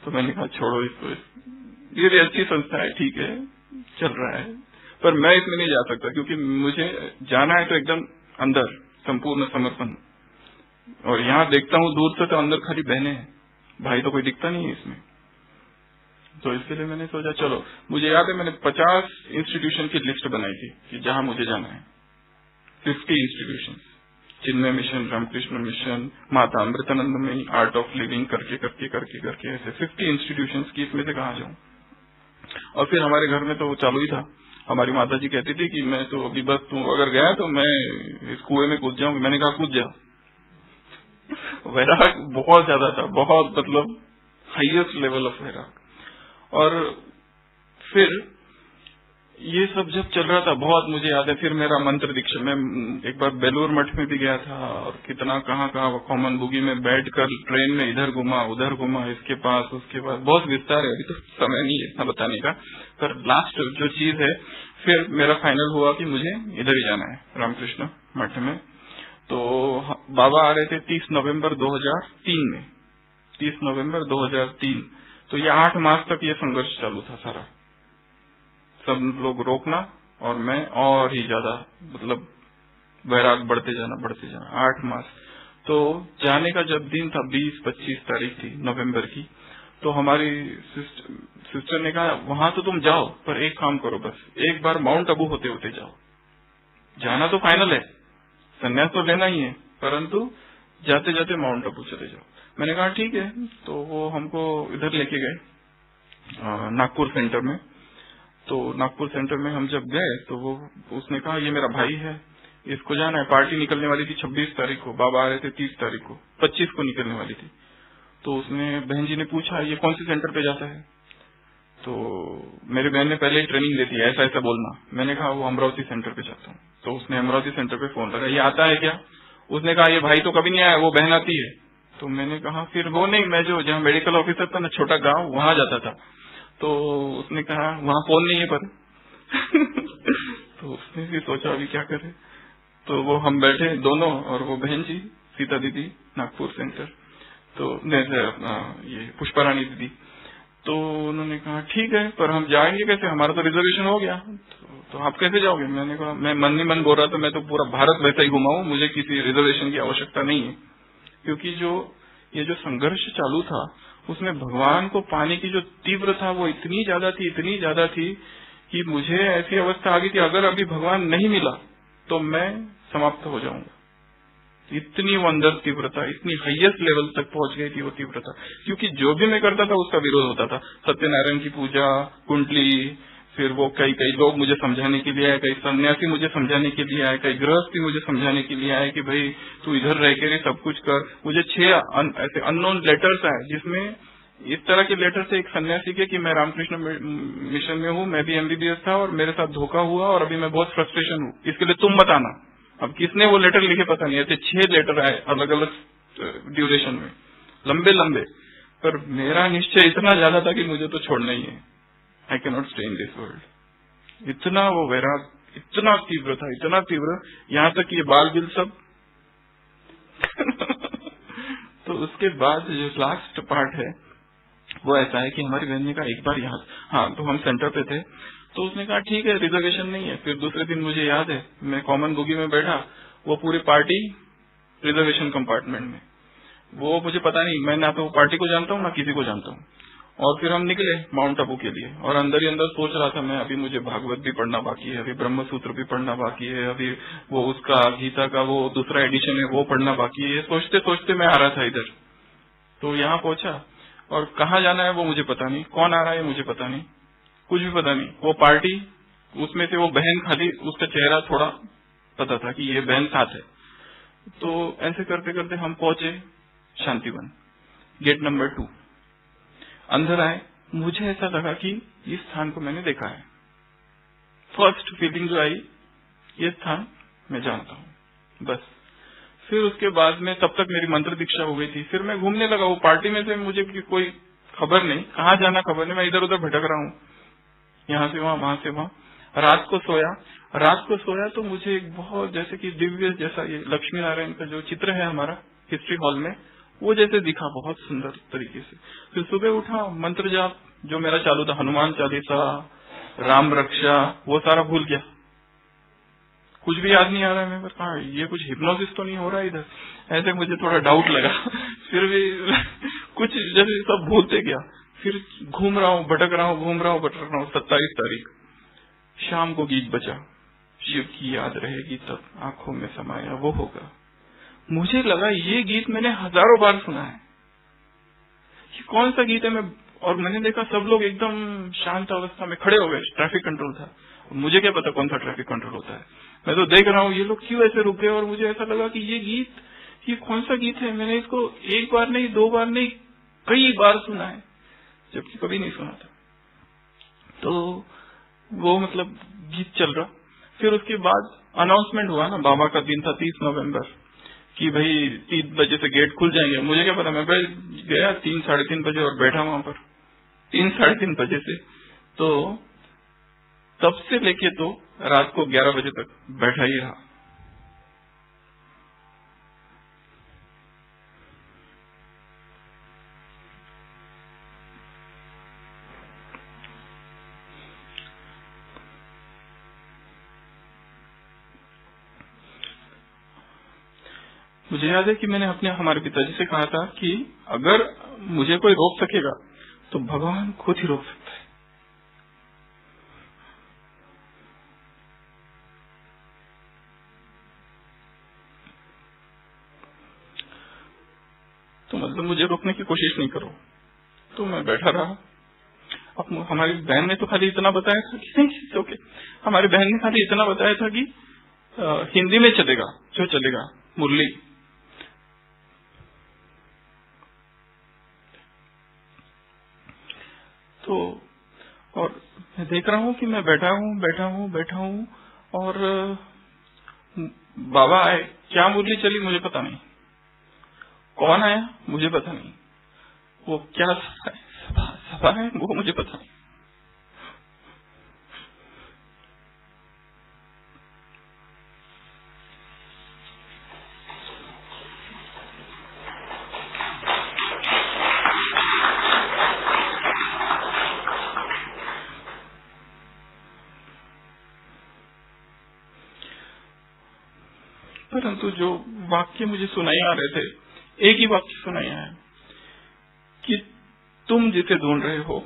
तो मैंने कहा छोड़ो इसको, ये अच्छी संस्था है, ठीक है चल रहा है, पर मैं इसमें नहीं जा सकता, क्योंकि मुझे जाना है तो एकदम अंदर संपूर्ण समर्पण। और यहाँ देखता हूँ दूर से तो अंदर खाली बहनें हैं, भाई तो कोई दिखता नहीं है इसमें। तो इसके लिए मैंने सोचा चलो, मुझे याद है मैंने 50 इंस्टीट्यूशन की लिस्ट बनाई थी कि जहां मुझे जाना है। 50 institution, Chinmay mission, Ramakrishna mission, Mata Amritanandamayi, art of living, करके करके करके करके ऐसे 50 इंस्टीट्यूशन की, इसमें से कहाँ जाऊं। और फिर हमारे घर में तो वो चालू ही था। हमारी माता जी कहती थी कि मैं तो अभी बस तू अगर गया तो मैं इस कुएं में कूद जाऊंगी। मैंने कहा कूद जा। वैराग बहुत ज्यादा था, बहुत, मतलब हाईएस्ट लेवल ऑफ वैराग। और फिर ये सब जब चल रहा था, बहुत मुझे याद है, फिर मेरा मंत्र दीक्षा, मैं एक बार बेलूर मठ में भी गया था, और कितना कहाँ कॉमन बुगी में बैठकर ट्रेन में इधर घुमा उधर घुमा, इसके पास उसके पास, बहुत विस्तार है, अभी तो समय नहीं है इतना बताने का। पर लास्ट जो चीज है, फिर मेरा फाइनल हुआ कि मुझे इधर ही जाना है, रामकृष्ण मठ में। तो बाबा आ रहे थे 30 नवंबर 2003 में, 30 नवंबर 2003। तो ये 8 मास तक ये संघर्ष चालू था सारा, सब लोग रोकना और मैं और ही ज्यादा, मतलब वैराग बढ़ते जाना 8 मास। तो जाने का जब दिन था 20-25 तारीख थी नवंबर की, तो हमारी सिस्टर ने कहा वहां तो तुम जाओ, पर एक काम करो, बस एक बार माउंट आबू होते होते जाओ। जाना तो फाइनल है, संन्यास तो लेना ही है, परंतु जाते जाते माउंट आबू चले जाओ। मैंने कहा ठीक है। तो वो हमको इधर लेके गए नागपुर सेंटर में। तो नागपुर सेंटर में हम जब गए तो वो उसने कहा ये मेरा भाई है, इसको जाना है। पार्टी निकलने वाली थी 26 तारीख को, बाबा आ रहे थे 30 तारीख को, 25 को निकलने वाली थी। तो उसने, बहन जी ने पूछा ये कौन से सेंटर पे जाता है? तो मेरी बहन ने पहले ही ट्रेनिंग दी थी, ऐसा ऐसा बोलना। मैंने कहा वो अमरावती सेंटर पे जाता हूँ। तो उसने अमरावती सेंटर पे फोन लगा, ये आता है क्या? उसने कहा ये भाई तो कभी नहीं आया, वो बहन आती है। तो मैंने कहा फिर वो नहीं, मैं जो जहाँ मेडिकल ऑफिसर था ना, छोटा गांव, वहां जाता था। तो उसने कहा वहां फोन नहीं है पर। तो उसने भी सोचा अभी क्या करे। तो वो हम बैठे दोनों, और वो बहन जी सीता दीदी नागपुर सेंटर, तो ये पुष्पा रानी दीदी। तो उन्होंने कहा ठीक है, पर हम जाएंगे कैसे, हमारा तो रिजर्वेशन हो गया। तो आप कैसे जाओगे? मैंने कहा मैं मन ही मन बोल रहा था, मैं तो पूरा भारत वैसा ही घुमाऊं, मुझे किसी रिजर्वेशन की आवश्यकता नहीं है। क्योंकि ये जो संघर्ष चालू था, उसमें भगवान को पाने की जो तीव्रता वो इतनी ज्यादा थी कि मुझे ऐसी अवस्था आ गई थी, अगर अभी भगवान नहीं मिला तो मैं समाप्त हो जाऊंगा। इतनी वो अंदर तीव्रता, इतनी हाईएस्ट लेवल तक पहुंच गई थी वो तीव्रता। क्योंकि जो भी मैं करता था उसका विरोध होता था। सत्यनारायण की पूजा, कुंडली, फिर वो कई लोग मुझे समझाने के लिए आए, कई सन्यासी मुझे समझाने के लिए आए, कई गृहस्थी मुझे समझाने के लिए आए कि भाई तू इधर रह के सब कुछ कर। मुझे 6 ऐसे अननोन लेटर्स आए, जिसमें इस तरह के लेटर थे एक सन्यासी के कि मैं रामकृष्ण मिशन में हूँ, मैं भी MBBS था और मेरे साथ धोखा हुआ और अभी मैं बहुत फ्रस्ट्रेशन हूँ, इसके लिए तुम बताना। अब किसने वो लेटर लिखे पता नहीं, ऐसे 6 लेटर आए अलग अलग ड्यूरेशन में, लंबे। पर मेरा निश्चय इतना ज्यादा था कि मुझे तो छोड़ना ही है, I can not stay in this world. इतना वो वैराग, इतना तीव्र था, इतना तीव्र, यहाँ तक ये बाल बिल सब। तो उसके बाद जो लास्ट पार्ट है वो ऐसा है कि हमारी बहन ने कहा एक बार यहाँ, हाँ, तो हम सेंटर पे थे, तो उसने कहा ठीक है, रिजर्वेशन नहीं है। फिर दूसरे दिन मुझे याद है, मैं कॉमन बोगी में बैठा, वो पूरी पार्टी रिजर्वेशन कंपार्टमेंट में। वो मुझे पता नहीं, मैं ना तो पार्टी को जानता हूँ ना किसी को जानता हूँ। और फिर हम निकले माउंट आबू के लिए, और अंदर ही अंदर सोच रहा था मैं, अभी मुझे भागवत भी पढ़ना बाकी है, अभी ब्रह्म सूत्र भी पढ़ना बाकी है, अभी वो उसका गीता का वो दूसरा एडिशन है वो पढ़ना बाकी है। सोचते सोचते मैं आ रहा था इधर। तो यहाँ पहुंचा, और कहाँ जाना है वो मुझे पता नहीं, कौन आ रहा है मुझे पता नहीं, कुछ भी पता नहीं। वो पार्टी, उसमें से वो बहन खाली, उसका चेहरा थोड़ा पता था कि ये बहन साथ है। तो ऐसे करते करते हम पहुंचे शांतिवन, गेट नंबर 2। अंदर आए, मुझे ऐसा लगा कि इस स्थान को मैंने देखा है। फर्स्ट फीलिंग जो आई, ये स्थान मैं जानता हूँ, बस। फिर उसके बाद में, तब तक मेरी मंत्र दीक्षा हो गई थी। फिर मैं घूमने लगा, वो पार्टी में से मुझे कोई खबर नहीं, कहाँ जाना खबर नहीं, मैं इधर उधर भटक रहा हूँ, यहाँ से वहाँ से वहाँ। रात को सोया तो मुझे एक बहुत जैसे कि दिव्य जैसा, ये लक्ष्मी नारायण का जो चित्र है हमारा हिस्ट्री हॉल में, वो जैसे दिखा बहुत सुंदर तरीके से। फिर सुबह उठा, मंत्र जाप जो मेरा चालू था, हनुमान चालीसा, राम रक्षा, वो सारा भूल गया, कुछ भी याद नहीं आ रहा है। मैं कहा ये कुछ हिप्नोसिस तो नहीं हो रहा है इधर, ऐसे मुझे थोड़ा डाउट लगा। फिर भी कुछ जैसे सब भूलते गया। फिर घूम रहा हूँ, भटक रहा हूँ, घूम रहा हूँ, भटक रहा हूँ। 27 तारीख शाम को गीत बचा, शिव की याद रहेगी तब आंखों में समाया वो होगा। मुझे लगा ये गीत मैंने हजारों बार सुना है, ये कौन सा गीत है। और मैंने देखा सब लोग एकदम शांत अवस्था में खड़े हो गए, ट्रैफिक कंट्रोल था। मुझे क्या पता कौन सा ट्रैफिक कंट्रोल होता है, मैं तो देख रहा हूँ ये लोग क्यों ऐसे रुक गए। और मुझे ऐसा लगा कि ये गीत, ये कौन सा गीत है, मैंने इसको एक बार नहीं, 2 बार नहीं, कई बार सुना है, जबकि कभी नहीं सुना था। तो वो मतलब गीत चल रहा। फिर उसके बाद अनाउंसमेंट हुआ ना, बाबा का दिन था 30 नवंबर, कि भाई 3 बजे से गेट खुल जाएंगे। मुझे क्या पता, मैं गया 3 साढ़े 3 बजे और बैठा वहां पर 3 साढ़े 3 बजे से। तो तब से लेके तो रात को 11 बजे तक बैठा ही रहा। मुझे याद है कि मैंने हमारे पिताजी से कहा था कि अगर मुझे कोई रोक सकेगा तो भगवान खुद ही रोक सकता है। तो मतलब मुझे रोकने की कोशिश नहीं करो। तो मैं बैठा रहा। अब हमारी बहन ने तो खाली इतना बताया था कि नहीं, ओके, हमारी बहन ने खाली इतना बताया था कि हिंदी में चलेगा जो चलेगा, मुरली। तो और मैं देख रहा हूँ कि मैं बैठा हूँ और बाबा आए। क्या मुरली चली मुझे पता नहीं, कौन आया मुझे पता नहीं, वो क्या सभा है वो मुझे पता नहीं। परंतु जो वाक्य मुझे सुनाई आ रहे थे, एक ही वाक्य सुनाई आया कि तुम जिसे ढूंढ रहे हो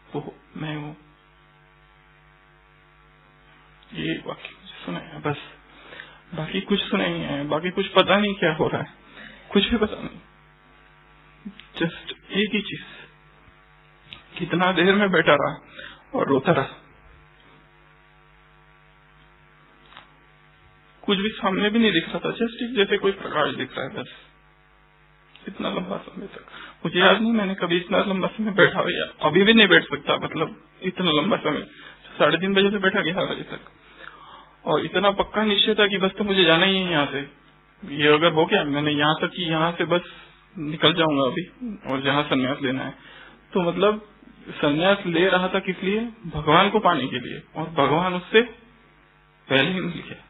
वो मैं हूं। ये वाक्य मुझे सुनाया, बस। बाकी कुछ सुनाई नहीं आया, बाकी कुछ पता नहीं क्या हो रहा है, कुछ भी पता नहीं। जस्ट एक ही चीज, कितना देर में बैठा रहा और रोता रहा। कुछ भी सामने भी नहीं दिख रहा था, जस्ट जैसे कोई प्रकाश दिख रहा है, बस। इतना लंबा समय तक मुझे याद नहीं मैंने कभी इतना लंबा समय बैठा हो, या अभी भी नहीं बैठ सकता। मतलब इतना लंबा समय 3:30 बजे से बैठा 11 बजे तक, और इतना पक्का निश्चय था कि बस तो मुझे जाना ही है यहाँ से। ये अगर हो गया, मैंने यहाँ तक कि यहाँ से बस निकल जाऊंगा अभी, और जहाँ संन्यास लेना है। तो मतलब संन्यास ले रहा था किस लिए? भगवान को पाने के लिए, और भगवान उससे पहले ही मिल गया।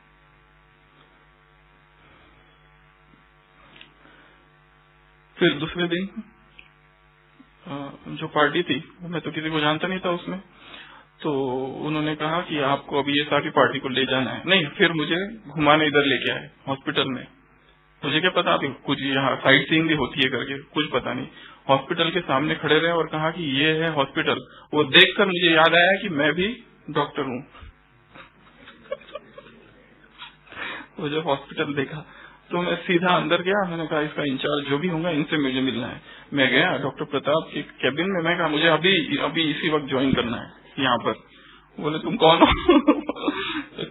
फिर दूसरे दिन जो पार्टी थी मैं तो किसी को जानता नहीं था उसमें, तो उन्होंने कहा कि आपको अभी ये सारी पार्टी को ले जाना है। नहीं, फिर मुझे घुमाने इधर लेके आए हॉस्पिटल में। मुझे क्या पता अभी कुछ यहाँ साइट सीइंग भी होती है करके, कुछ पता नहीं। हॉस्पिटल के सामने खड़े रहे और कहा कि ये है हॉस्पिटल। वो देखकर मुझे याद आया कि मैं भी डॉक्टर हूँ। वो जो हॉस्पिटल देखा तो मैं सीधा अंदर गया। मैंने कहा इसका इंचार्ज जो भी होगा इनसे मुझे मिलना है। मैं गया डॉक्टर प्रताप के कैबिन में। मैं कहा मुझे अभी इसी वक्त ज्वाइन करना है यहाँ पर। बोले तुम कौन हो?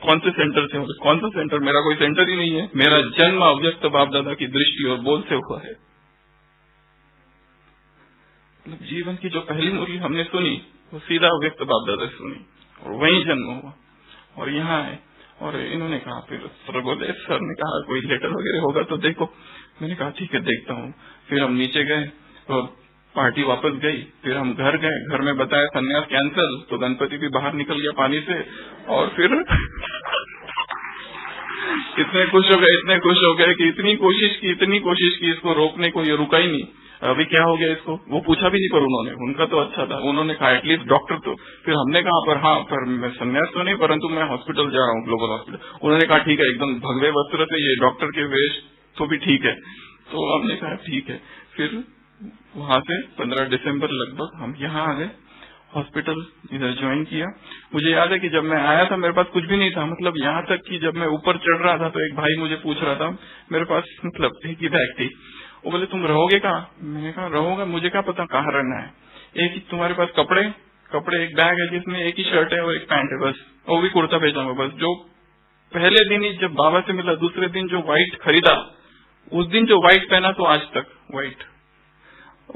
कौन से सेंटर से? कौन सा सेंटर? मेरा कोई सेंटर ही नहीं है। मेरा जन्म अव्यक्त बाप दादा की दृष्टि और बोल से हुआ है। जीवन की जो पहली मुरली हमने सुनी वो सीधा अव्यक्त बाप दादा से सुनी और वहीं जन्म हुआ और यहाँ है। और इन्होंने कहा, फिर सर ने कहा कोई लेटर वगैरह होगा तो देखो। मैंने कहा ठीक है देखता हूँ। फिर हम नीचे गए और पार्टी वापस गई। फिर हम घर गए। घर में बताया संन्यास कैंसिल। तो गणपति भी बाहर निकल गया पानी से। और फिर इतने खुश हो गए कि इतनी कोशिश की इसको रोकने को, ये रुका ही नहीं। अभी क्या हो गया इसको? वो पूछा भी नहीं पर उन्होंने, उनका तो अच्छा था, उन्होंने कहा एटलीस्ट डॉक्टर तो। फिर हमने कहा पर मैं संन्यास तो नहीं, परंतु मैं हॉस्पिटल जा रहा हूँ, ग्लोबल हॉस्पिटल। उन्होंने कहा ठीक है, एकदम भगवे वस्त्र से, ये डॉक्टर के वेश तो भी ठीक है। तो हमने कहा ठीक है। फिर वहां से 15 दिसंबर लगभग हम यहाँ आ गए, हॉस्पिटल इधर ज्वाइन किया। मुझे याद है कि जब मैं आया था मेरे पास कुछ भी नहीं था। मतलब यहाँ तक कि जब मैं ऊपर चढ़ रहा था तो एक भाई मुझे पूछ रहा था, मेरे पास मतलब एक ही बैग थी। वो बोले तुम रहोगे कहाँ? मैंने कहा रहूंगा, मुझे क्या पता कहाँ रहना है। एक ही तुम्हारे पास कपड़े एक बैग है जिसमें एक ही शर्ट है और एक पैंट है बस, वो भी कुर्ता पैजामा बस। जो पहले दिन ही जब बाबा से मिला, दूसरे दिन जो व्हाइट खरीदा, उस दिन जो व्हाइट पहना तो आज तक व्हाइट।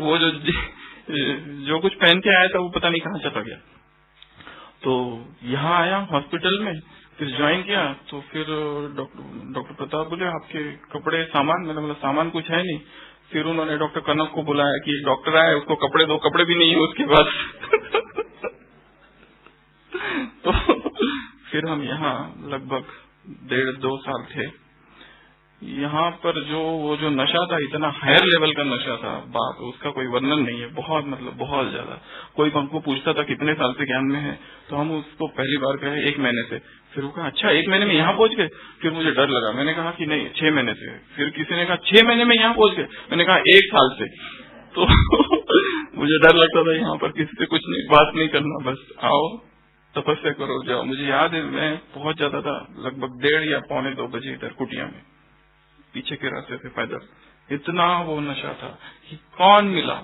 वो जो कुछ पहन के आया था वो पता नहीं कहाँ चला गया। तो यहाँ आया हॉस्पिटल में, फिर ज्वाइन किया। तो फिर डॉक्टर प्रताप बोले आपके कपड़े सामान? मैंने बोला सामान कुछ है नहीं। फिर उन्होंने डॉक्टर कनक को बुलाया कि एक डॉक्टर आया, उसको कपड़े दो। कपड़े भी नहीं है उसके पास। तो फिर हम यहाँ लगभग 1.5-2 साल थे। यहाँ पर वो जो नशा था, इतना हायर लेवल का नशा था, बाप उसका कोई वर्णन नहीं है। बहुत मतलब बहुत ज्यादा। कोई हमको पूछता था कितने साल से ज्ञान में है, तो हम उसको पहली बार कहे 1 महीने से। फिर वो कहा अच्छा 1 महीने में यहाँ पहुंच गए? फिर मुझे डर लगा। मैंने कहा कि नहीं 6 महीने से। फिर किसी ने कहा 6 महीने में यहाँ पहुंच गए? मैंने कहा 1 साल से। तो मुझे डर लगता था यहाँ पर किसी से कुछ नहीं, बात नहीं करना, बस आओ तपस्या करो जाओ। मुझे याद है मैं पहुंच जाता था लगभग 1:30 या 1:45 बजे इधर कुटिया में, पीछे के रास्ते से पैदल। इतना वो नशा था कि कौन मिला।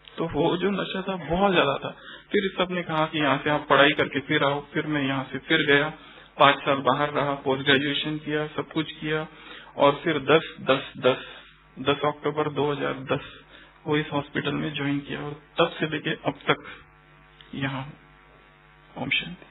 तो वो जो नशा था बहुत ज्यादा था। फिर सबने कहा कि यहाँ से आप पढ़ाई करके फिर आओ। फिर मैं यहाँ से फिर गया, 5 साल बाहर रहा, पोस्ट ग्रेजुएशन किया, सब कुछ किया। और फिर 10 अक्टूबर 2010 वो इस हॉस्पिटल में ज्वाइन किया और तब से लेके अब तक यहाँ हूँ। ओम शांति।